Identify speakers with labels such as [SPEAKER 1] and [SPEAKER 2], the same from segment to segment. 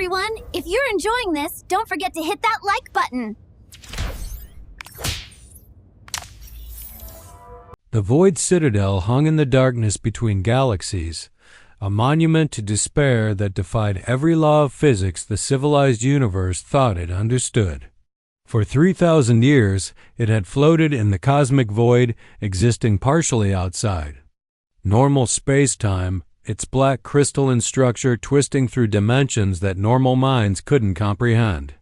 [SPEAKER 1] everyone! If you're enjoying this, don't forget to hit that like button!
[SPEAKER 2] The Void Citadel hung in the darkness between galaxies, a monument to despair that defied every law of physics the civilized universe thought it understood. For 3,000 years, it had floated in the cosmic void, existing partially outside normal space-time, its black crystalline structure twisting through dimensions that normal minds couldn't comprehend.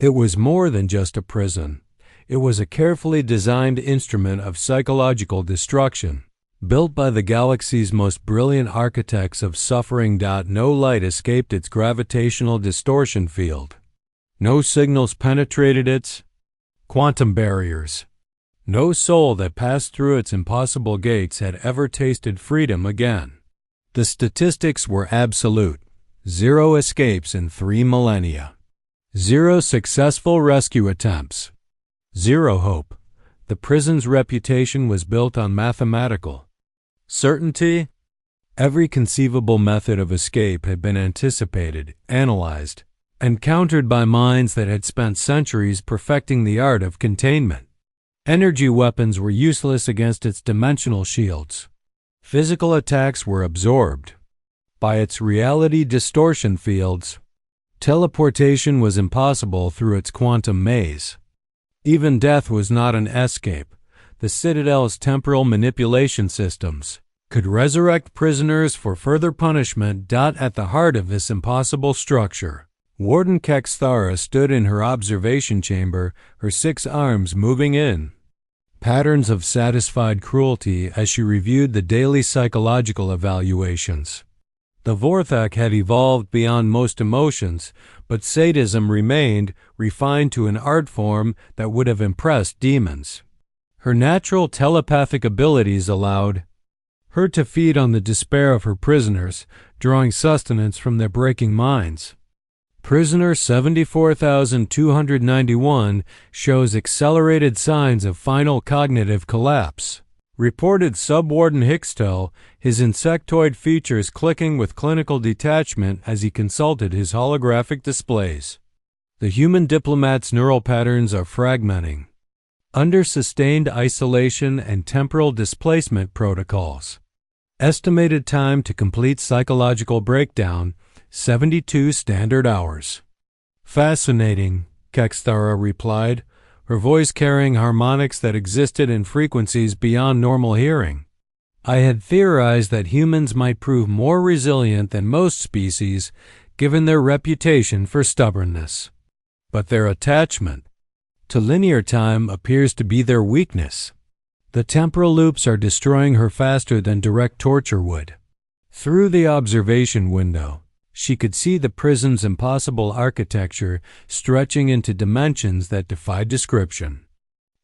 [SPEAKER 2] It was more than just a prison. It was a carefully designed instrument of psychological destruction, built by the galaxy's most brilliant architects of suffering. No light escaped its gravitational distortion field. No signals penetrated its quantum barriers. No soul that passed through its impossible gates had ever tasted freedom again. The statistics were absolute. 0 escapes in 3 millennia. 0 successful rescue attempts. 0 hope. The prison's reputation was built on mathematical certainty. Every conceivable method of escape had been anticipated, analyzed, and countered by minds that had spent centuries perfecting the art of containment. Energy weapons were useless against its dimensional shields. Physical attacks were absorbed by its reality distortion fields. Teleportation was impossible through its quantum maze. Even death was not an escape. The Citadel's temporal manipulation systems could resurrect prisoners for further punishment. At the heart of this impossible structure, Warden Kexthara stood in her observation chamber, her 6 arms moving in patterns of satisfied cruelty as she reviewed the daily psychological evaluations. The Vorthak had evolved beyond most emotions, but sadism remained, refined to an art form that would have impressed demons. Her natural telepathic abilities allowed her to feed on the despair of her prisoners, drawing sustenance from their breaking minds. Prisoner 74,291 shows accelerated signs of final cognitive collapse, reported Subwarden Hickstel, his insectoid features clicking with clinical detachment as he consulted his holographic displays. The human diplomat's neural patterns are fragmenting under sustained isolation and temporal displacement protocols. Estimated time to complete psychological breakdown, 72 standard hours. Fascinating, Kexthara replied, her voice carrying harmonics that existed in frequencies beyond normal hearing. I had theorized that humans might prove more resilient than most species, given their reputation for stubbornness. But their attachment to linear time appears to be their weakness. The temporal loops are destroying her faster than direct torture would. Through the observation window, she could see the prison's impossible architecture stretching into dimensions that defied description.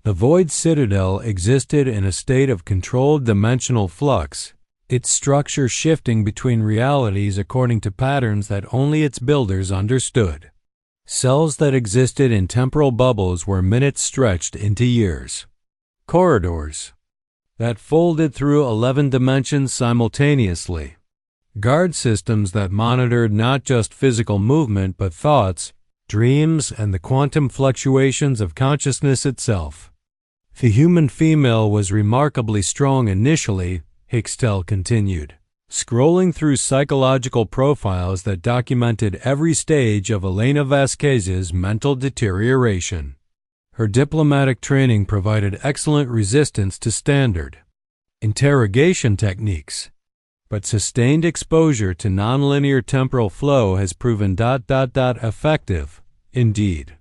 [SPEAKER 2] The Void Citadel existed in a state of controlled dimensional flux, its structure shifting between realities according to patterns that only its builders understood. Cells that existed in temporal bubbles where minutes stretched into years. Corridors that folded through 11 dimensions simultaneously. Guard systems that monitored not just physical movement but thoughts, dreams, and the quantum fluctuations of consciousness itself. The human female was remarkably strong initially, Hickstel continued, scrolling through psychological profiles that documented every stage of Elena Vasquez's mental deterioration. Her diplomatic training provided excellent resistance to standard interrogation techniques, but sustained exposure to nonlinear temporal flow has proven effective, indeed.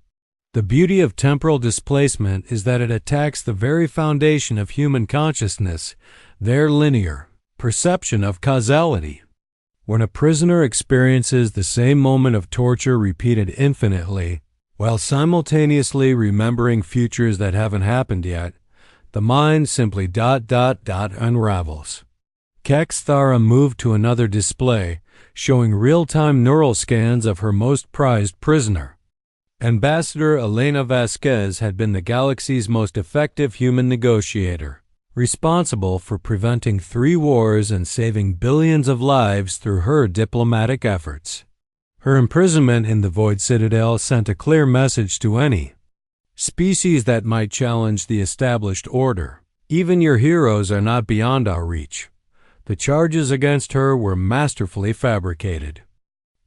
[SPEAKER 2] The beauty of temporal displacement is that it attacks the very foundation of human consciousness, their linear perception of causality. When a prisoner experiences the same moment of torture repeated infinitely, while simultaneously remembering futures that haven't happened yet, the mind simply unravels. Kexthara moved to another display, showing real-time neural scans of her most prized prisoner. Ambassador Elena Vasquez had been the galaxy's most effective human negotiator, responsible for preventing 3 wars and saving billions of lives through her diplomatic efforts. Her imprisonment in the Void Citadel sent a clear message to any species that might challenge the established order. Even your heroes are not beyond our reach. The charges against her were masterfully fabricated.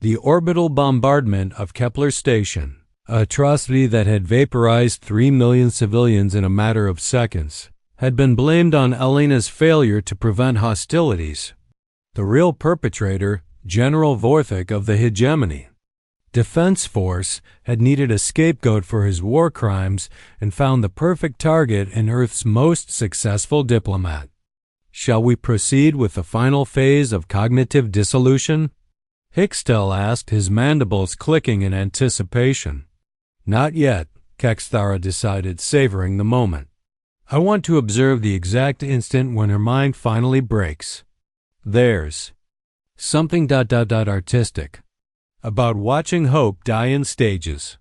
[SPEAKER 2] The orbital bombardment of Kepler Station, an atrocity that had vaporized 3 million civilians in a matter of seconds, had been blamed on Elena's failure to prevent hostilities. The real perpetrator, General Vorthik of the Hegemony Defense Force, had needed a scapegoat for his war crimes and found the perfect target in Earth's most successful diplomat. Shall we proceed with the final phase of cognitive dissolution? Hickstel asked, his mandibles clicking in anticipation. Not yet, Kekstara decided, savoring the moment. I want to observe the exact instant when her mind finally breaks. There's something artistic about watching hope die in stages.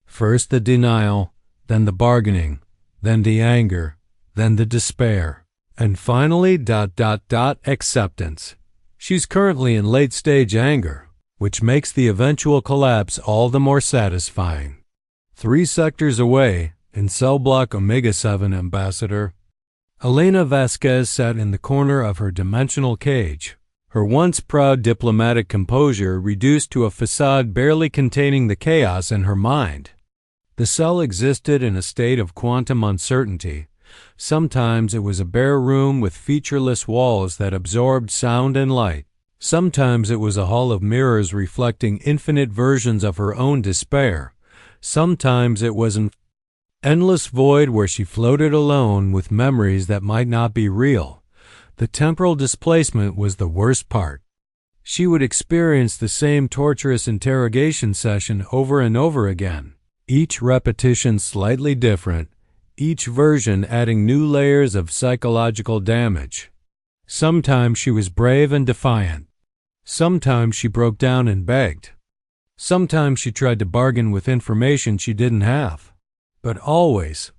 [SPEAKER 2] First the denial, then the bargaining, then the anger, then the despair, and finally acceptance. She's currently in late-stage anger, which makes the eventual collapse all the more satisfying. 3 sectors away, in cell block Omega-7, Ambassador, Elena Vasquez sat in the corner of her dimensional cage, her once proud diplomatic composure reduced to a facade barely containing the chaos in her mind. The cell existed in a state of quantum uncertainty. Sometimes it was a bare room with featureless walls that absorbed sound and light. Sometimes it was a hall of mirrors reflecting infinite versions of her own despair. Sometimes it was an endless void where she floated alone with memories that might not be real. The temporal displacement was the worst part. She would experience the same torturous interrogation session over and over again, each repetition slightly different, each version adding new layers of psychological damage. Sometimes she was brave and defiant. Sometimes she broke down and begged. Sometimes she tried to bargain with information she didn't have. But always,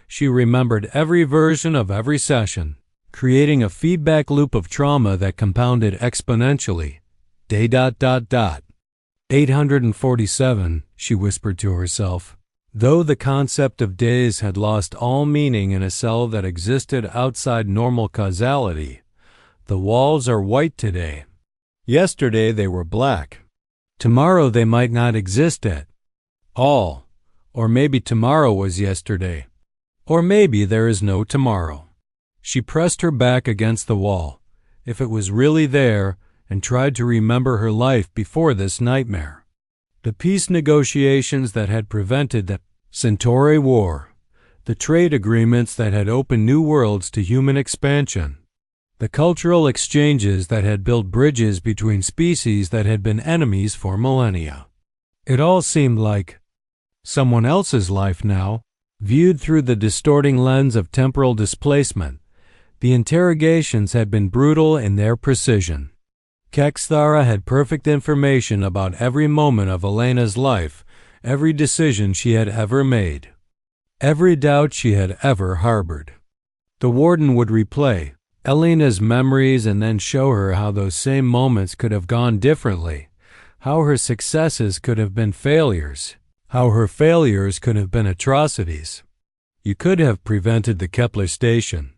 [SPEAKER 2] she remembered every version of every session, creating a feedback loop of trauma that compounded exponentially. 847, she whispered to herself. Though the concept of days had lost all meaning in a cell that existed outside normal causality, the walls are white today. Yesterday they were black. Tomorrow they might not exist at all. Or maybe tomorrow was yesterday. Or maybe there is no tomorrow. She pressed her back against the wall, if it was really there, and tried to remember her life before this nightmare. The peace negotiations that had prevented the Centauri War, the trade agreements that had opened new worlds to human expansion, the cultural exchanges that had built bridges between species that had been enemies for millennia. It all seemed like someone else's life now, viewed through the distorting lens of temporal displacement. The interrogations had been brutal in their precision. Kekstara had perfect information about every moment of Elena's life, every decision she had ever made, every doubt she had ever harbored. The warden would replay Elena's memories and then show her how those same moments could have gone differently, how her successes could have been failures, how her failures could have been atrocities. You could have prevented the Kepler Station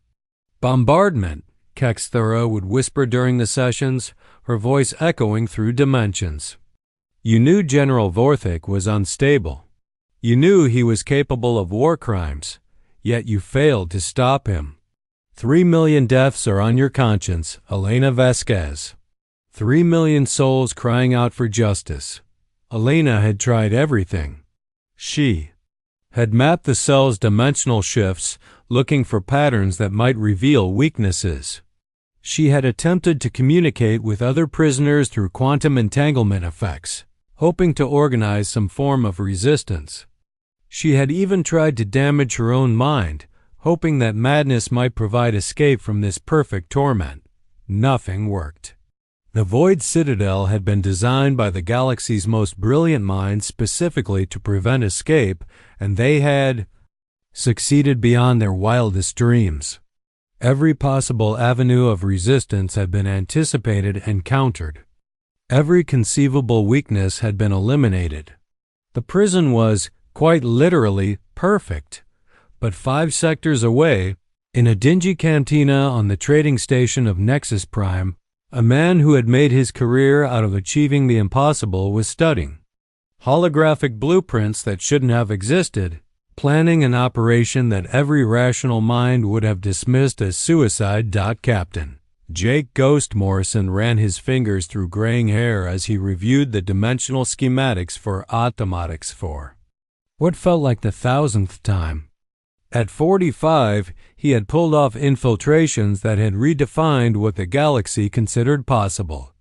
[SPEAKER 2] bombardment, Kekstara would whisper during the sessions, her voice echoing through dimensions. You knew General Vorthik was unstable. You knew he was capable of war crimes, yet you failed to stop him. 3 million deaths are on your conscience, Elena Vasquez. 3 million souls crying out for justice. Elena had tried everything. She had mapped the cell's dimensional shifts, looking for patterns that might reveal weaknesses. She had attempted to communicate with other prisoners through quantum entanglement effects, hoping to organize some form of resistance. She had even tried to damage her own mind, hoping that madness might provide escape from this perfect torment. Nothing worked. The Void Citadel had been designed by the galaxy's most brilliant minds specifically to prevent escape, and they had succeeded beyond their wildest dreams. Every possible avenue of resistance had been anticipated and countered. Every conceivable weakness had been eliminated. The prison was, quite literally, perfect. But 5 sectors away, in a dingy cantina on the trading station of Nexus Prime, a man who had made his career out of achieving the impossible was studying holographic blueprints that shouldn't have existed, planning an operation that every rational mind would have dismissed as suicide. Captain Jake Ghost Morrison ran his fingers through graying hair as he reviewed the dimensional schematics for automatics for what felt like the 1,000th time. At 45, he had pulled off infiltrations that had redefined what the galaxy considered possible.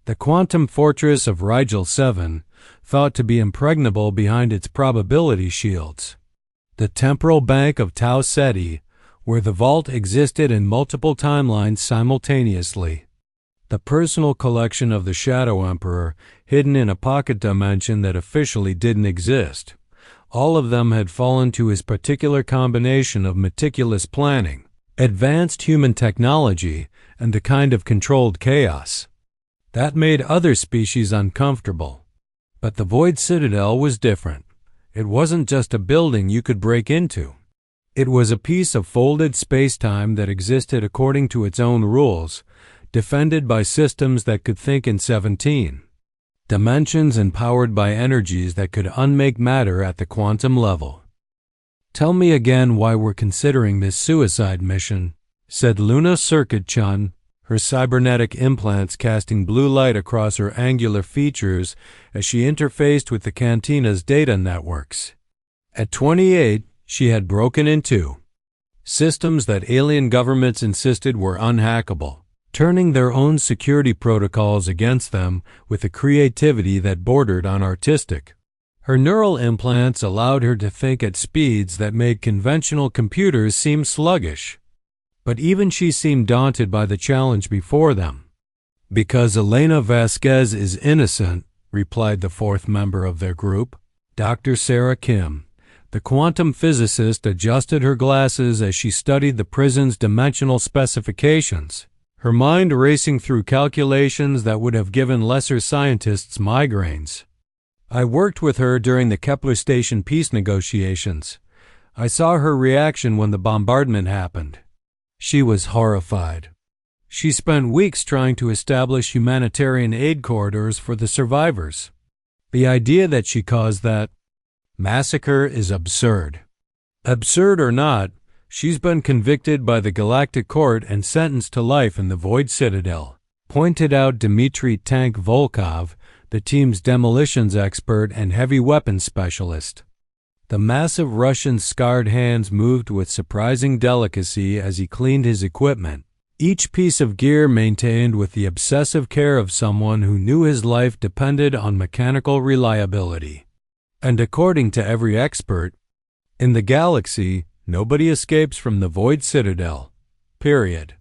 [SPEAKER 2] The quantum fortress of Rigel 7, thought to be impregnable behind its probability shields. The temporal bank of Tau Ceti, where the vault existed in multiple timelines simultaneously. The personal collection of the Shadow Emperor, hidden in a pocket dimension that officially didn't exist. All of them had fallen to his particular combination of meticulous planning, advanced human technology, and a kind of controlled chaos. That made other species uncomfortable. But the Void Citadel was different. It wasn't just a building you could break into. It was a piece of folded space-time that existed according to its own rules, defended by systems that could think in 17 dimensions and powered by energies that could unmake matter at the quantum level. "Tell me again why we're considering this suicide mission," said Luna Circuit-Chun, her cybernetic implants casting blue light across her angular features as she interfaced with the cantina's data networks. At 28, she had broken in 2 systems that alien governments insisted were unhackable, turning their own security protocols against them with a creativity that bordered on artistic. Her neural implants allowed her to think at speeds that made conventional computers seem sluggish. But even she seemed daunted by the challenge before them. "Because Elena Vasquez is innocent," replied the 4th member of their group, Dr. Sarah Kim. The quantum physicist adjusted her glasses as she studied the prison's dimensional specifications, her mind racing through calculations that would have given lesser scientists migraines. "I worked with her during the Kepler Station peace negotiations. I saw her reaction when the bombardment happened. She was horrified. She spent weeks trying to establish humanitarian aid corridors for the survivors. The idea that she caused that massacre is absurd. Absurd or not, she's been convicted by the Galactic Court and sentenced to life in the Void Citadel," pointed out Dmitry Tank Volkov, the team's demolitions expert and heavy weapons specialist. The massive Russian's scarred hands moved with surprising delicacy as he cleaned his equipment, each piece of gear maintained with the obsessive care of someone who knew his life depended on mechanical reliability. And according to every expert, in the galaxy, nobody escapes from the Void Citadel. Period.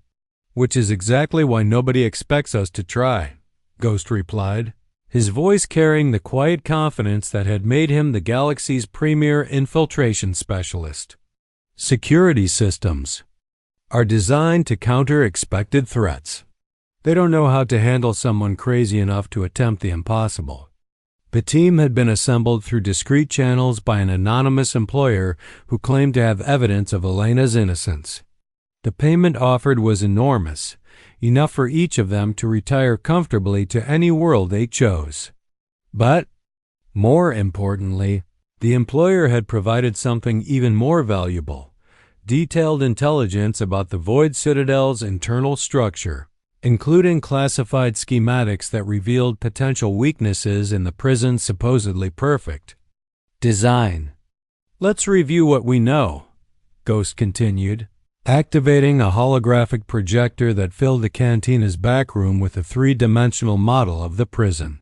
[SPEAKER 2] "Which is exactly why nobody expects us to try," Ghost replied, his voice carrying the quiet confidence that had made him the galaxy's premier infiltration specialist. "Security systems are designed to counter expected threats. They don't know how to handle someone crazy enough to attempt the impossible." The team had been assembled through discreet channels by an anonymous employer who claimed to have evidence of Elena's innocence. The payment offered was enormous, enough for each of them to retire comfortably to any world they chose. But, more importantly, the employer had provided something even more valuable: detailed intelligence about the Void Citadel's internal structure, including classified schematics that revealed potential weaknesses in the prison's supposedly perfect design. "Let's review what we know," Ghost continued, activating a holographic projector that filled the cantina's backroom with a 3-dimensional model of the prison.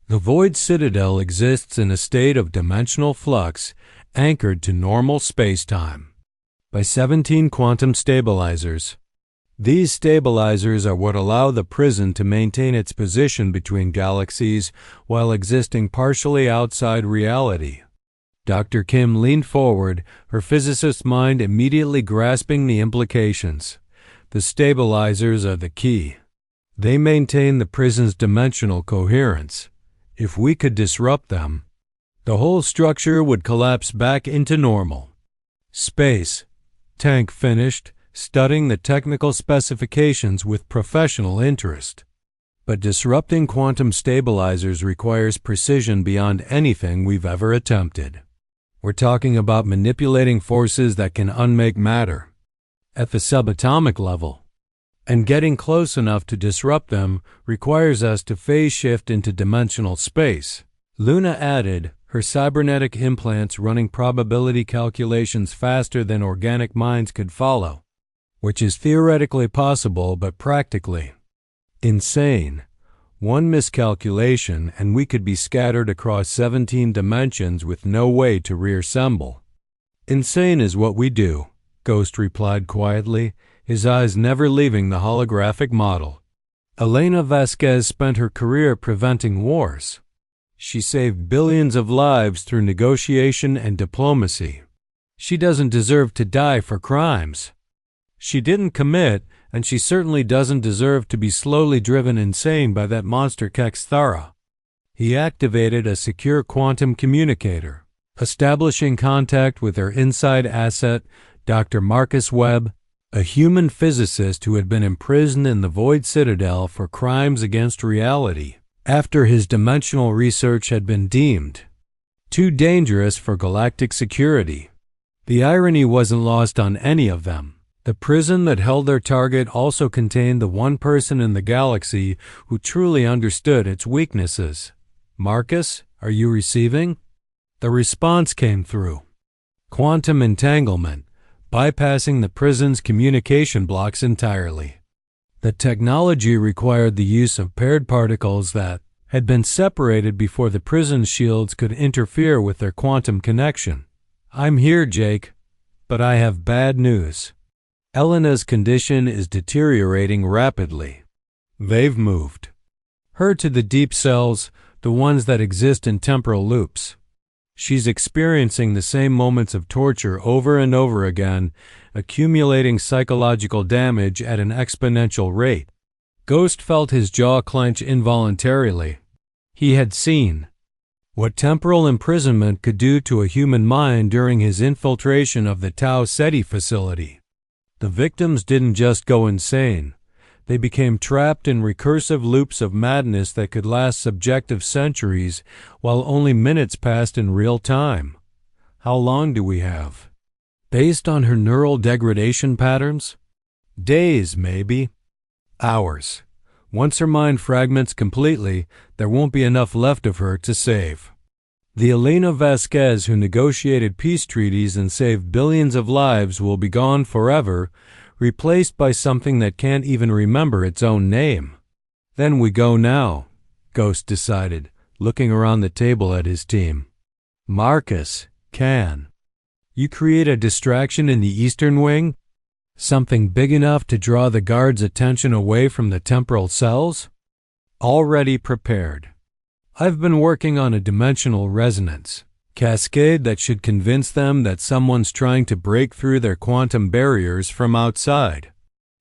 [SPEAKER 2] "The Void Citadel exists in a state of dimensional flux anchored to normal space-time by 17 quantum stabilizers. These stabilizers are what allow the prison to maintain its position between galaxies while existing partially outside reality." Dr. Kim leaned forward, her physicist's mind immediately grasping the implications. "The stabilizers are the key. They maintain the prison's dimensional coherence. If we could disrupt them, the whole structure would collapse back into normal. Space. Tank finished, studying the technical specifications with professional interest. But disrupting quantum stabilizers requires precision beyond anything we've ever attempted. We're talking about manipulating forces that can unmake matter at the subatomic level. And getting close enough to disrupt them requires us to phase shift into dimensional space. Luna added, her cybernetic implants running probability calculations faster than organic minds could follow, which is theoretically possible but practically insane. One miscalculation and we could be scattered across 17 dimensions with no way to reassemble. Insane is what we do, Ghost replied quietly, his eyes never leaving the holographic model. Elena Vasquez spent her career preventing wars. She saved billions of lives through negotiation and diplomacy. She doesn't deserve to die for crimes she didn't commit, and she certainly doesn't deserve to be slowly driven insane by that monster Kexthara. He activated a secure quantum communicator, establishing contact with her inside asset, Dr. Marcus Webb, a human physicist who had been imprisoned in the Void Citadel for crimes against reality, after his dimensional research had been deemed too dangerous for galactic security. The irony wasn't lost on any of them. The prison that held their target also contained the one person in the galaxy who truly understood its weaknesses. Marcus, are you receiving? The response came through. Quantum entanglement, bypassing the prison's communication blocks entirely. The technology required the use of paired particles that had been separated before the prison's shields could interfere with their quantum connection. I'm here, Jake, but I have bad news. Elena's condition is deteriorating rapidly. They've moved her to the deep cells, the ones that exist in temporal loops. She's experiencing the same moments of torture over and over again, accumulating psychological damage at an exponential rate. Ghost felt his jaw clench involuntarily. He had seen what temporal imprisonment could do to a human mind during his infiltration of the Tau Ceti facility. The victims didn't just go insane. They became trapped in recursive loops of madness that could last subjective centuries, while only minutes passed in real time. How long do we have? Based on her neural degradation patterns? Days, maybe. Hours. Once her mind fragments completely, there won't be enough left of her to save. The Elena Vasquez who negotiated peace treaties and saved billions of lives will be gone forever, replaced by something that can't even remember its own name. Then we go now, Ghost decided, looking around the table at his team. Marcus, can you create a distraction in the Eastern Wing? Something big enough to draw the guards' attention away from the temporal cells? Already prepared. I've been working on a dimensional resonance cascade that should convince them that someone's trying to break through their quantum barriers from outside.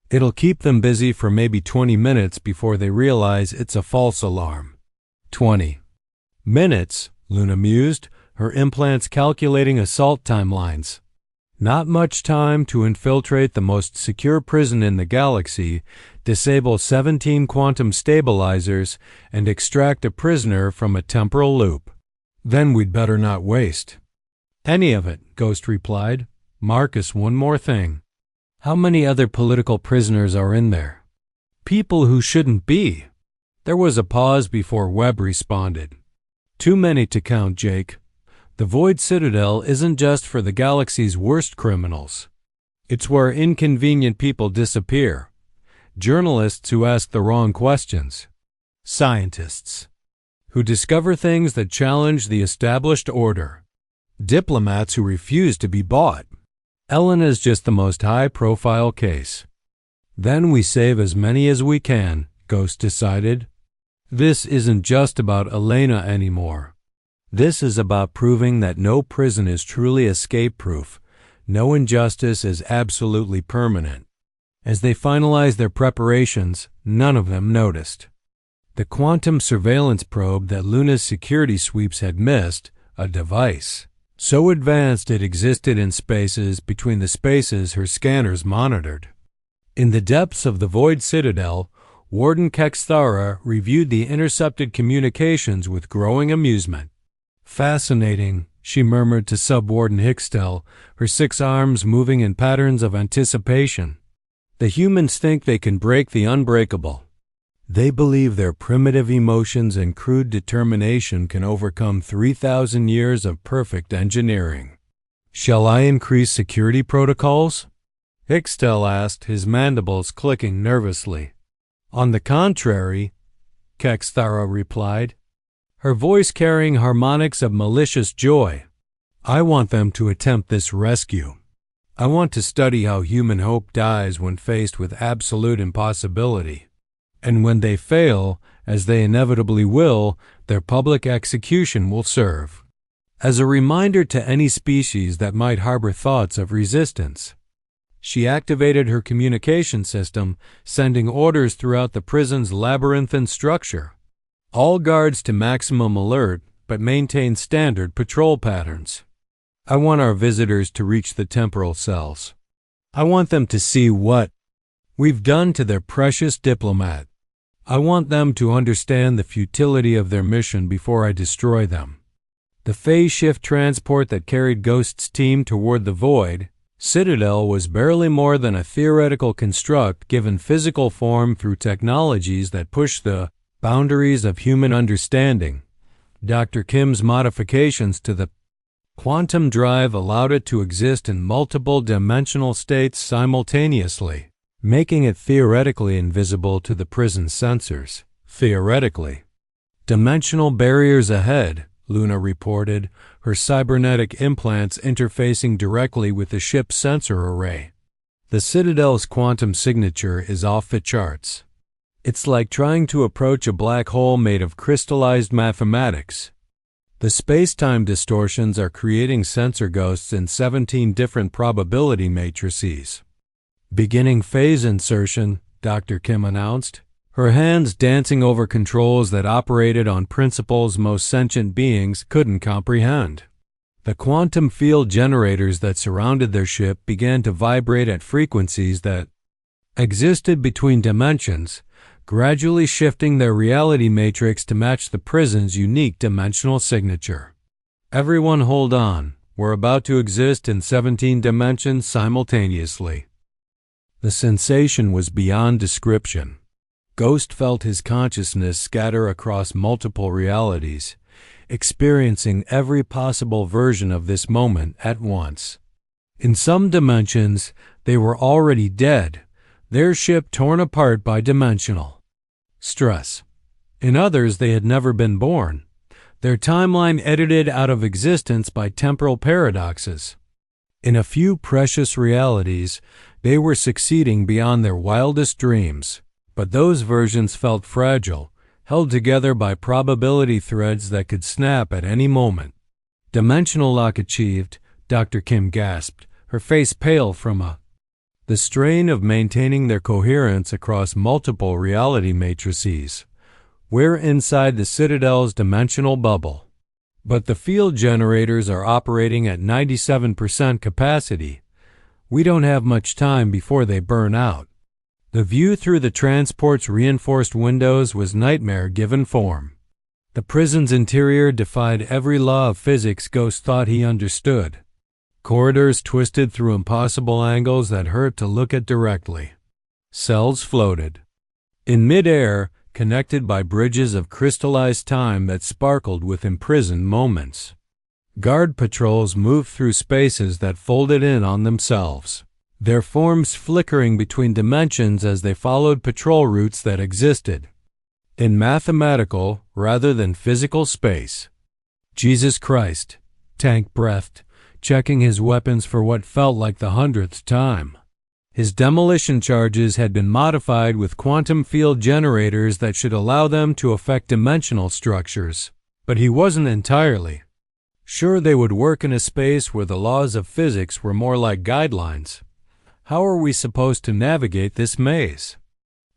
[SPEAKER 2] It'll keep them busy for maybe 20 minutes before they realize it's a false alarm. 20 minutes, Luna mused, her implants calculating assault timelines. Not much time to infiltrate the most secure prison in the galaxy, disable 17 quantum stabilizers, and extract a prisoner from a temporal loop. Then we'd better not waste any of it, Ghost replied. Marcus, one more thing. How many other political prisoners are in there? People who shouldn't be. There was a pause before Webb responded. Too many to count, Jake. The Void Citadel isn't just for the galaxy's worst criminals. It's where inconvenient people disappear. Journalists who ask the wrong questions. Scientists who discover things that challenge the established order. Diplomats who refuse to be bought. Elena's just the most high-profile case. Then we save as many as we can, Ghost decided. This isn't just about Elena anymore. This is about proving that no prison is truly escape-proof. No injustice is absolutely permanent. As they finalized their preparations, none of them noticed. The quantum surveillance probe that Luna's security sweeps had missed, a device so advanced it existed in spaces between the spaces her scanners monitored. In the depths of the Void Citadel, Warden Kexthara reviewed the intercepted communications with growing amusement. "Fascinating," she murmured to Subwarden Hickstel, her 6 arms moving in patterns of anticipation. "The humans think they can break the unbreakable. They believe their primitive emotions and crude determination can overcome 3,000 years of perfect engineering. Shall I increase security protocols?" Hickstel asked, his mandibles clicking nervously. "On the contrary," Kexthara replied, her voice carrying harmonics of malicious joy. "I want them to attempt this rescue. I want to study how human hope dies when faced with absolute impossibility. And when they fail, as they inevitably will, their public execution will serve as a reminder to any species that might harbor thoughts of resistance." She activated her communication system, sending orders throughout the prison's labyrinthine structure. "All guards to maximum alert, but maintain standard patrol patterns. I want our visitors to reach the temporal cells. I want them to see what we've done to their precious diplomat. I want them to understand the futility of their mission before I destroy them." The phase shift transport that carried Ghost's team toward the Void Citadel was barely more than a theoretical construct given physical form through technologies that push the boundaries of human understanding. Dr. Kim's modifications to the quantum drive allowed it to exist in multiple dimensional states simultaneously, making it theoretically invisible to the prison's sensors. Theoretically. "Dimensional barriers ahead," Luna reported, her cybernetic implants interfacing directly with the ship's sensor array. "The Citadel's quantum signature is off the charts. It's like trying to approach a black hole made of crystallized mathematics. The space-time distortions are creating sensor ghosts in 17 different probability matrices." "Beginning phase insertion," Dr. Kim announced, her hands dancing over controls that operated on principles most sentient beings couldn't comprehend. The quantum field generators that surrounded their ship began to vibrate at frequencies that existed between dimensions, gradually shifting their reality matrix to match the prison's unique dimensional signature. "Everyone hold on. We're about to exist in 17 dimensions simultaneously." The sensation was beyond description. Ghost felt his consciousness scatter across multiple realities, experiencing every possible version of this moment at once. In some dimensions, they were already dead, their ship torn apart by dimensional stress. In others, they had never been born, their timeline edited out of existence by temporal paradoxes. In a few precious realities, they were succeeding beyond their wildest dreams, but those versions felt fragile, held together by probability threads that could snap at any moment. "Dimensional lock achieved," Dr. Kim gasped, her face pale from the strain of maintaining their coherence across multiple reality matrices. "We're inside the Citadel's dimensional bubble. But the field generators are operating at 97% capacity. We don't have much time before they burn out." The view through the transport's reinforced windows was nightmare given form. The prison's interior defied every law of physics Ghost thought he understood. Corridors twisted through impossible angles that hurt to look at directly. Cells floated in midair, connected by bridges of crystallized time that sparkled with imprisoned moments. Guard patrols moved through spaces that folded in on themselves, their forms flickering between dimensions as they followed patrol routes that existed in mathematical rather than physical space. "Jesus Christ," Tank breathed, checking his weapons for what felt like the 100th time. His demolition charges had been modified with quantum field generators that should allow them to affect dimensional structures, but he wasn't entirely sure they would work in a space where the laws of physics were more like guidelines. How are we supposed to navigate this maze?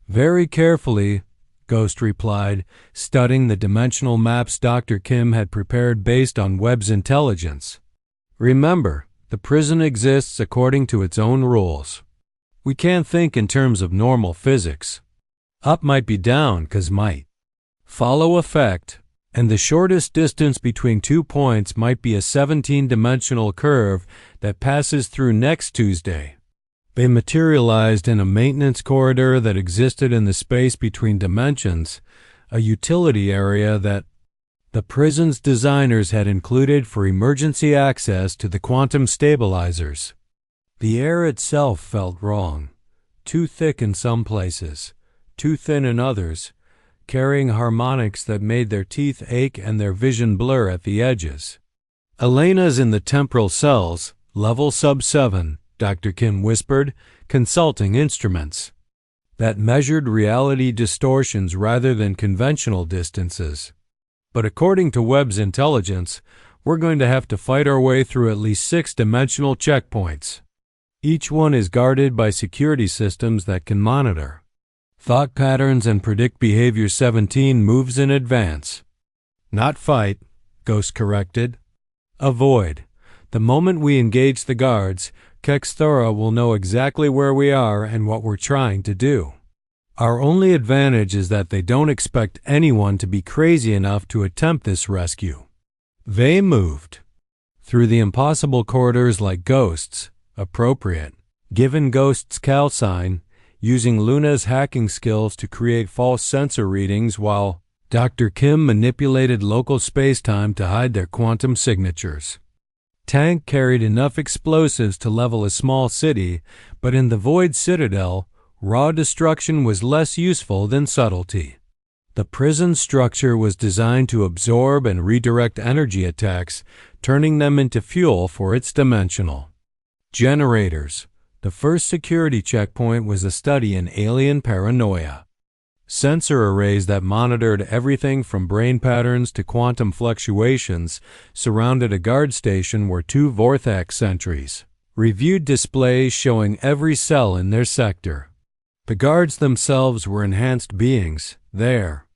[SPEAKER 2] Very carefully, Ghost replied, studying the dimensional maps Dr. Kim had prepared based on Webb's intelligence. Remember, the prison exists according to its own rules. We can't think in terms of normal physics. Up might be down 'cause might follow effect, and the shortest distance between 2 points might be a 17-dimensional curve that passes through next Tuesday. They materialized in a maintenance corridor that existed in the space between dimensions, a utility area that the prison's designers had included for emergency access to the quantum stabilizers. The air itself felt wrong, too thick in some places, too thin in others, carrying harmonics that made their teeth ache and their vision blur at the edges. "Elena's in the temporal cells, level sub-7, Dr. Kim whispered, consulting instruments that measured reality distortions rather than conventional distances. But according to Webb's intelligence, we're going to have to fight our way through at least 6-dimensional checkpoints. Each one is guarded by security systems that can monitor thought patterns and predict behavior. 17 moves in advance. Not fight, Ghost corrected. Avoid. The moment we engage the guards, Kexthora will know exactly where we are and what we're trying to do. Our only advantage is that they don't expect anyone to be crazy enough to attempt this rescue." They moved through the impossible corridors like ghosts, appropriate, given Ghost's calcine, using Luna's hacking skills to create false sensor readings while Dr. Kim manipulated local space-time to hide their quantum signatures. Tank carried enough explosives to level a small city, but in the Void Citadel, raw destruction was less useful than subtlety. The prison structure was designed to absorb and redirect energy attacks, turning them into fuel for its dimensional generators. The first security checkpoint was a study in alien paranoia. Sensor arrays that monitored everything from brain patterns to quantum fluctuations surrounded a guard station where 2 Vortex sentries reviewed displays showing every cell in their sector. The guards themselves were enhanced beings, their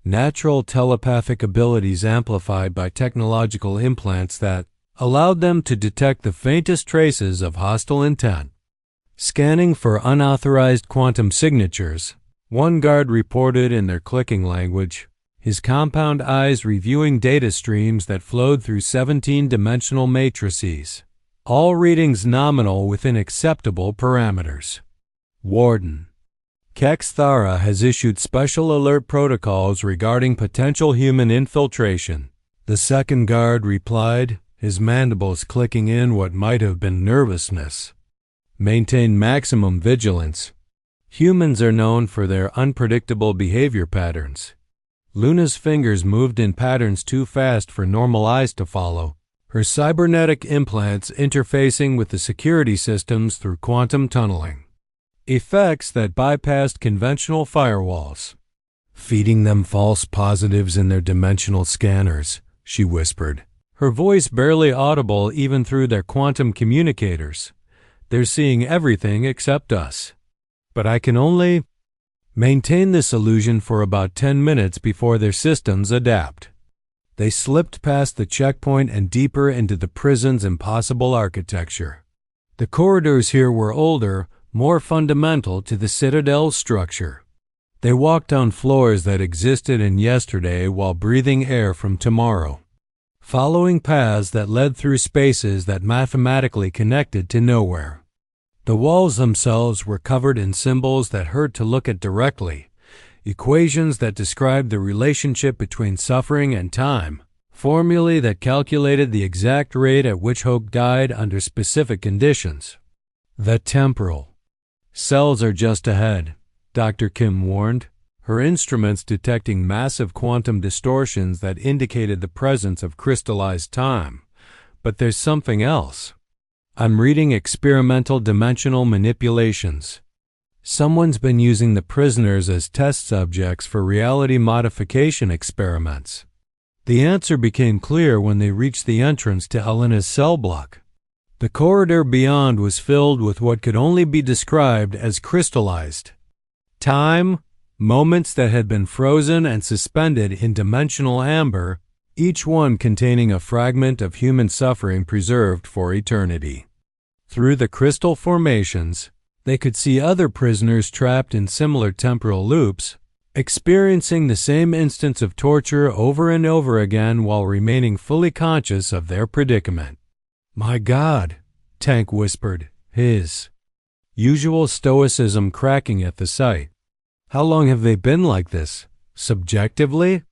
[SPEAKER 2] natural telepathic abilities amplified by technological implants that allowed them to detect the faintest traces of hostile intent. Scanning for unauthorized quantum signatures, one guard reported in their clicking language, his compound eyes reviewing data streams that flowed through 17-dimensional matrices, all readings nominal within acceptable parameters. Warden. Kexthara has issued special alert protocols regarding potential human infiltration. The second guard replied, his mandibles clicking in what might have been nervousness. Maintain maximum vigilance. Humans are known for their unpredictable behavior patterns. Luna's fingers moved in patterns too fast for normal eyes to follow, her cybernetic implants interfacing with the security systems through quantum tunneling. Effects that bypassed conventional firewalls. "Feeding them false positives in their dimensional scanners," she whispered, her voice barely audible even through their quantum communicators. "They're seeing everything except us. But I can only maintain this illusion for about 10 minutes before their systems adapt." They slipped past the checkpoint and deeper into the prison's impossible architecture. The corridors here were older, more fundamental to the Citadel's structure. They walked on floors that existed in yesterday while breathing air from tomorrow, following paths that led through spaces that mathematically connected to nowhere. The walls themselves were covered in symbols that hurt to look at directly, equations that described the relationship between suffering and time, formulae that calculated the exact rate at which Hope died under specific conditions. The temporal cells are just ahead, Dr. Kim warned, her instruments detecting massive quantum distortions that indicated the presence of crystallized time. But there's something else. I'm reading experimental dimensional manipulations. Someone's been using the prisoners as test subjects for reality modification experiments. The answer became clear when they reached the entrance to Elena's cell block. The corridor beyond was filled with what could only be described as crystallized Time, moments that had been frozen and suspended in dimensional amber, each one containing a fragment of human suffering preserved for eternity. Through the crystal formations, they could see other prisoners trapped in similar temporal loops, experiencing the same instance of torture over and over again while remaining fully conscious of their predicament. "My God," Tank whispered, his usual stoicism cracking at the sight. "How long have they been like this, subjectively?"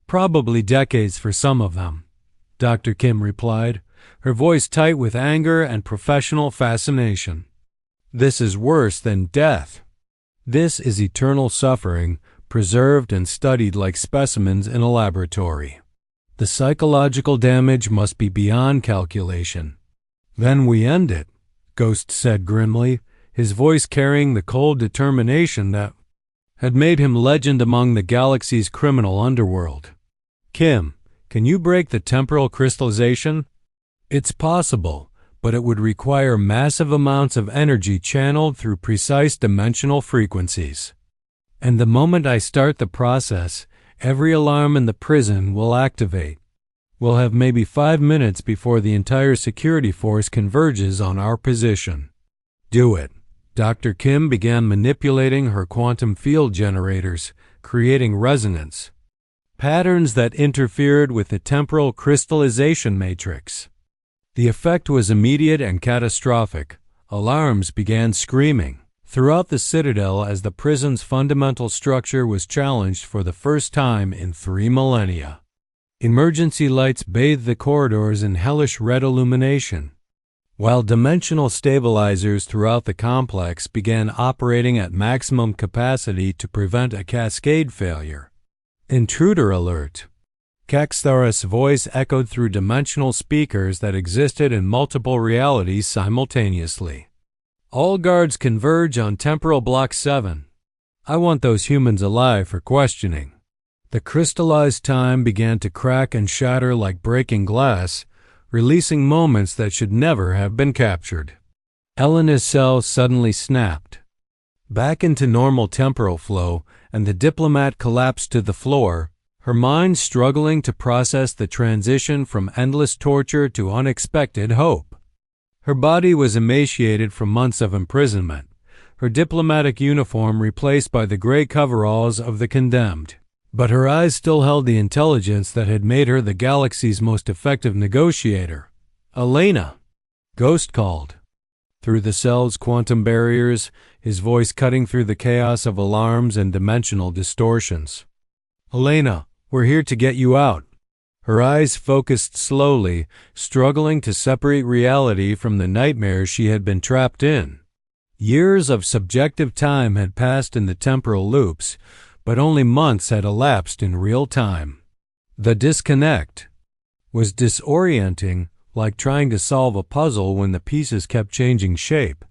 [SPEAKER 2] "Probably decades for some of them," Dr. Kim replied, her voice tight with anger and professional fascination. "This is worse than death. This is eternal suffering, preserved and studied like specimens in a laboratory. The psychological damage must be beyond calculation." "Then we end it," Ghost said grimly, his voice carrying the cold determination that had made him legend among the galaxy's criminal underworld. "Kim, can you break the temporal crystallization?" "It's possible, but it would require massive amounts of energy channeled through precise dimensional frequencies. And the moment I start the process, every alarm in the prison will activate. We'll have maybe 5 minutes before the entire security force converges on our position." "Do it." Dr. Kim began manipulating her quantum field generators, creating resonance patterns that interfered with the temporal crystallization matrix. The effect was immediate and catastrophic. Alarms began screaming throughout the Citadel as the prison's fundamental structure was challenged for the first time in 3 millennia. Emergency lights bathed the corridors in hellish red illumination, while dimensional stabilizers throughout the complex began operating at maximum capacity to prevent a cascade failure. "Intruder alert!" Kaxthar's voice echoed through dimensional speakers that existed in multiple realities simultaneously. "All guards converge on Temporal Block 7. I want those humans alive for questioning." The crystallized time began to crack and shatter like breaking glass, releasing moments that should never have been captured. Elena's cell suddenly snapped back into normal temporal flow, and the diplomat collapsed to the floor, her mind struggling to process the transition from endless torture to unexpected hope. Her body was emaciated from months of imprisonment, her diplomatic uniform replaced by the gray coveralls of the condemned. But her eyes still held the intelligence that had made her the galaxy's most effective negotiator. "Elena!" Ghost called. Through the cell's quantum barriers, his voice cutting through the chaos of alarms and dimensional distortions. "Elena, we're here to get you out." Her eyes focused slowly, struggling to separate reality from the nightmares she had been trapped in. Years of subjective time had passed in the temporal loops, but only months had elapsed in real time. The disconnect was disorienting, like trying to solve a puzzle when the pieces kept changing shape.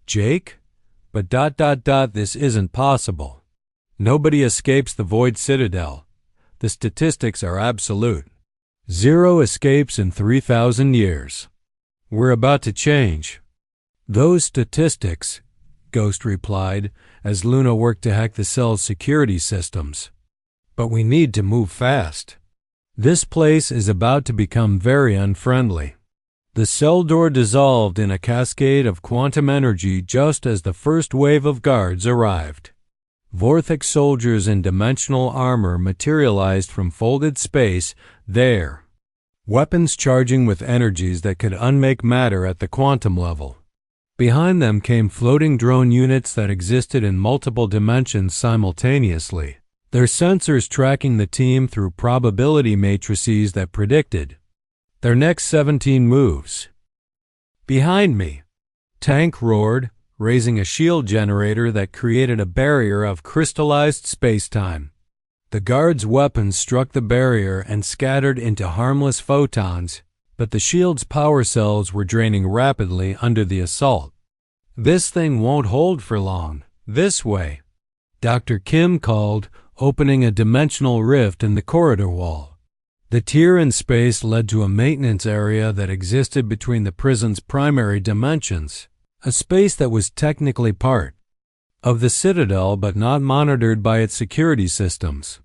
[SPEAKER 2] "Jake? But this isn't possible. Nobody escapes the Void Citadel. The statistics are absolute. 0 escapes in 3,000 years. We're about to change those statistics," Ghost replied, as Luna worked to hack the cell's security systems. "But we need to move fast. This place is about to become very unfriendly." The cell door dissolved in a cascade of quantum energy just as the first wave of guards arrived. Vortex soldiers in dimensional armor materialized from folded space there, weapons charging with energies that could unmake matter at the quantum level. Behind them came floating drone units that existed in multiple dimensions simultaneously, their sensors tracking the team through probability matrices that predicted their next 17 moves. "Behind me!" Tank roared, raising a shield generator that created a barrier of crystallized space-time. The guards' weapons struck the barrier and scattered into harmless photons, but the shield's power cells were draining rapidly under the assault. "This thing won't hold for long. This way!" Dr. Kim called, opening a dimensional rift in the corridor wall. The tier in space led to a maintenance area that existed between the prison's primary dimensions, a space that was technically part of the Citadel but not monitored by its security systems.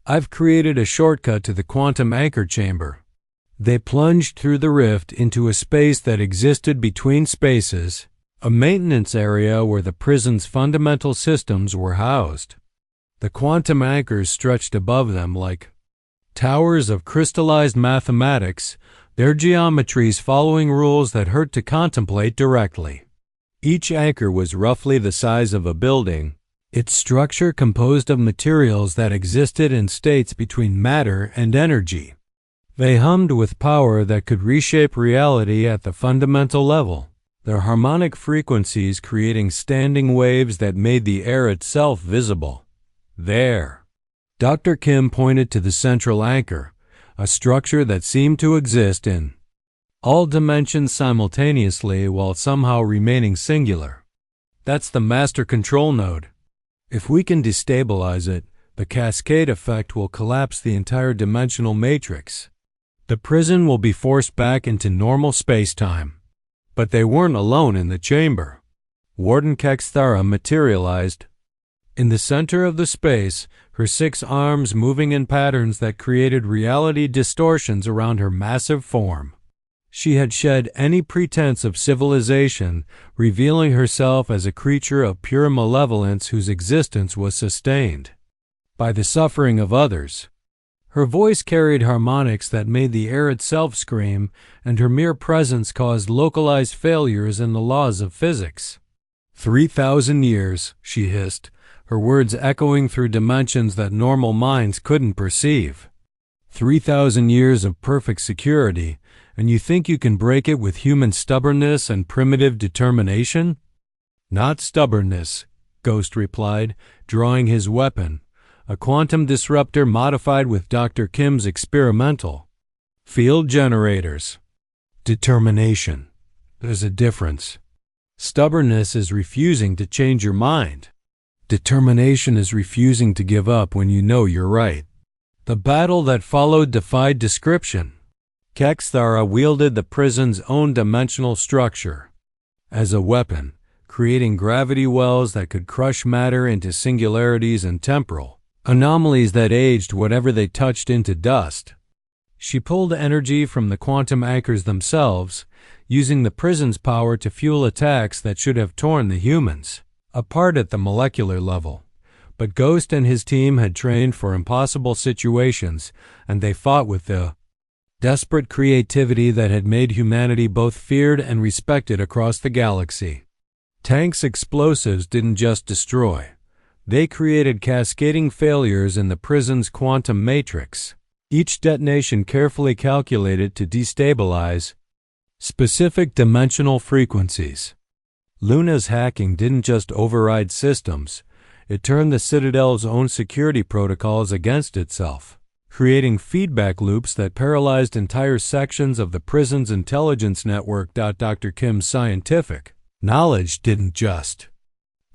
[SPEAKER 2] I've created a shortcut to the quantum anchor chamber. They plunged through the rift into a space that existed between spaces, a maintenance area where the prison's fundamental systems were housed. The quantum anchors stretched above them like towers of crystallized mathematics, their geometries following rules that hurt to contemplate directly. Each anchor was roughly the size of a building, its structure composed of materials that existed in states between matter and energy. They hummed with power that could reshape reality at the fundamental level, their harmonic frequencies creating standing waves that made the air itself visible. There. Dr. Kim pointed to the central anchor, a structure that seemed to exist in all dimensions simultaneously while somehow remaining singular. That's the master control node. If we can destabilize it, the cascade effect will collapse the entire dimensional matrix. The prison will be forced back into normal space-time. But they weren't alone in the chamber. Warden Kexthara materialized. In the center of the space, her 6 arms moving in patterns that created reality distortions around her massive form. She had shed any pretense of civilization, revealing herself as a creature of pure malevolence whose existence was sustained by the suffering of others. Her voice carried harmonics that made the air itself scream, and her mere presence caused localized failures in the laws of physics. 3,000 years, she hissed, her words echoing through dimensions that normal minds couldn't perceive. 3,000 years of perfect security, and you think you can break it with human stubbornness and primitive determination? Not stubbornness, Ghost replied, drawing his weapon, a quantum disruptor modified with Dr. Kim's experimental field generators. Determination. There's a difference. Stubbornness is refusing to change your mind. Determination is refusing to give up when you know you're right. The battle that followed defied description. Kexthara wielded the prison's own dimensional structure as a weapon, creating gravity wells that could crush matter into singularities and temporal anomalies that aged whatever they touched into dust. She pulled energy from the quantum anchors themselves, using the prison's power to fuel attacks that should have torn the humans apart at the molecular level. But Ghost and his team had trained for impossible situations, and they fought with the desperate creativity that had made humanity both feared and respected across the galaxy. Tank's explosives didn't just destroy. They created cascading failures in the prison's quantum matrix, each detonation carefully calculated to destabilize specific dimensional frequencies. Luna's hacking didn't just override systems, it turned the Citadel's own security protocols against itself, creating feedback loops that paralyzed entire sections of the prison's intelligence network. Dr. Kim's scientific knowledge didn't just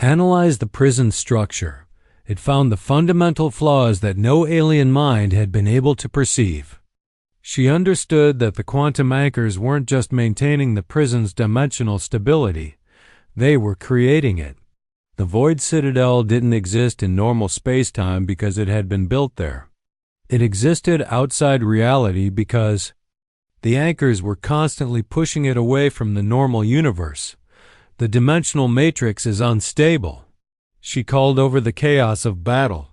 [SPEAKER 2] analyze the prison's structure, it found the fundamental flaws that no alien mind had been able to perceive. She understood that the quantum anchors weren't just maintaining the prison's dimensional stability, they were creating it. The Void Citadel didn't exist in normal space-time because it had been built there. It existed outside reality because the anchors were constantly pushing it away from the normal universe. The dimensional matrix is unstable. She called over the chaos of battle.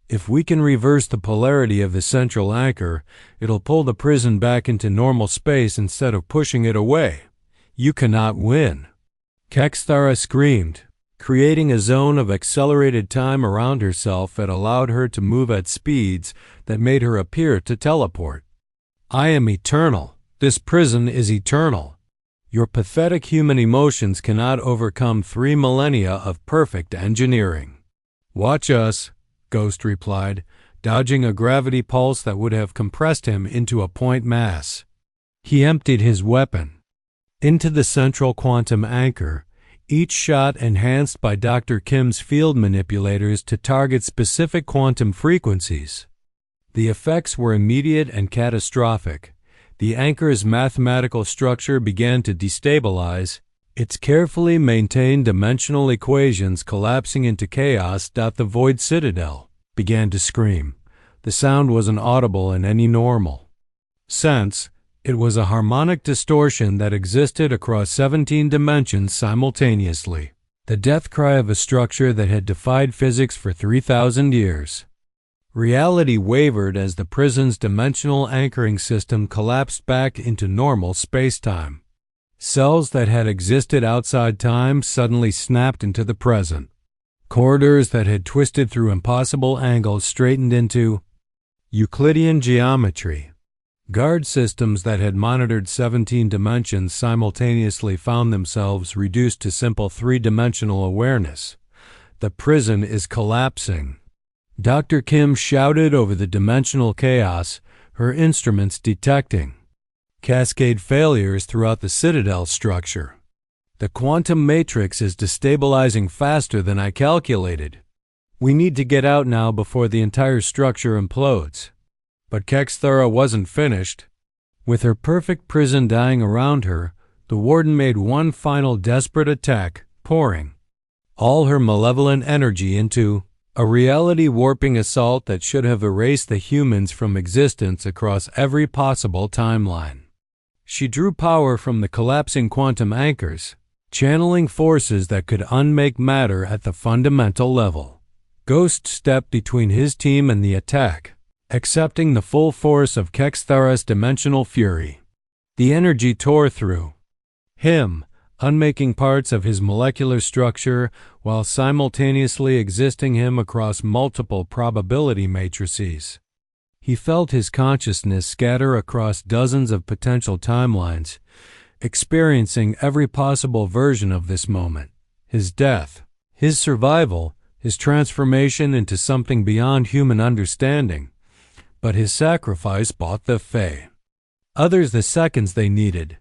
[SPEAKER 2] If we can reverse the polarity of the central anchor, it'll pull the prison back into normal space instead of pushing it away. You cannot win. Kexthara screamed, creating a zone of accelerated time around herself that allowed her to move at speeds that made her appear to teleport. I am eternal. This prison is eternal. Your pathetic human emotions cannot overcome 3 millennia of perfect engineering. Watch us, Ghost replied, dodging a gravity pulse that would have compressed him into a point mass. He emptied his weapon into the central quantum anchor, each shot enhanced by Dr. Kim's field manipulators to target specific quantum frequencies. The effects were immediate and catastrophic. The anchor's mathematical structure began to destabilize, its carefully maintained dimensional equations collapsing into chaos. The void citadel began to scream. The sound wasn't audible in any normal sense. It was a harmonic distortion that existed across 17 dimensions simultaneously, the death cry of a structure that had defied physics for 3,000 years. Reality wavered as the prison's dimensional anchoring system collapsed back into normal space-time. Cells that had existed outside time suddenly snapped into the present. Corridors that had twisted through impossible angles straightened into Euclidean geometry. Guard systems that had monitored 17 dimensions simultaneously found themselves reduced to simple three-dimensional awareness. The prison is collapsing. Dr. Kim shouted over the dimensional chaos, her instruments detecting cascade failures throughout the citadel structure. The quantum matrix is destabilizing faster than I calculated. We need to get out now before the entire structure implodes. But Kexthara wasn't finished. With her perfect prison dying around her, the warden made one final desperate attack, pouring all her malevolent energy into a reality-warping assault that should have erased the humans from existence across every possible timeline. She drew power from the collapsing quantum anchors, channeling forces that could unmake matter at the fundamental level. Ghost stepped between his team and the attack, accepting the full force of Kexthara's dimensional fury. The energy tore through him, unmaking parts of his molecular structure while simultaneously existing him across multiple probability matrices. He felt his consciousness scatter across dozens of potential timelines, experiencing every possible version of this moment: his death, his survival, his transformation into something beyond human understanding. But his sacrifice bought the Fae. Others the seconds they needed.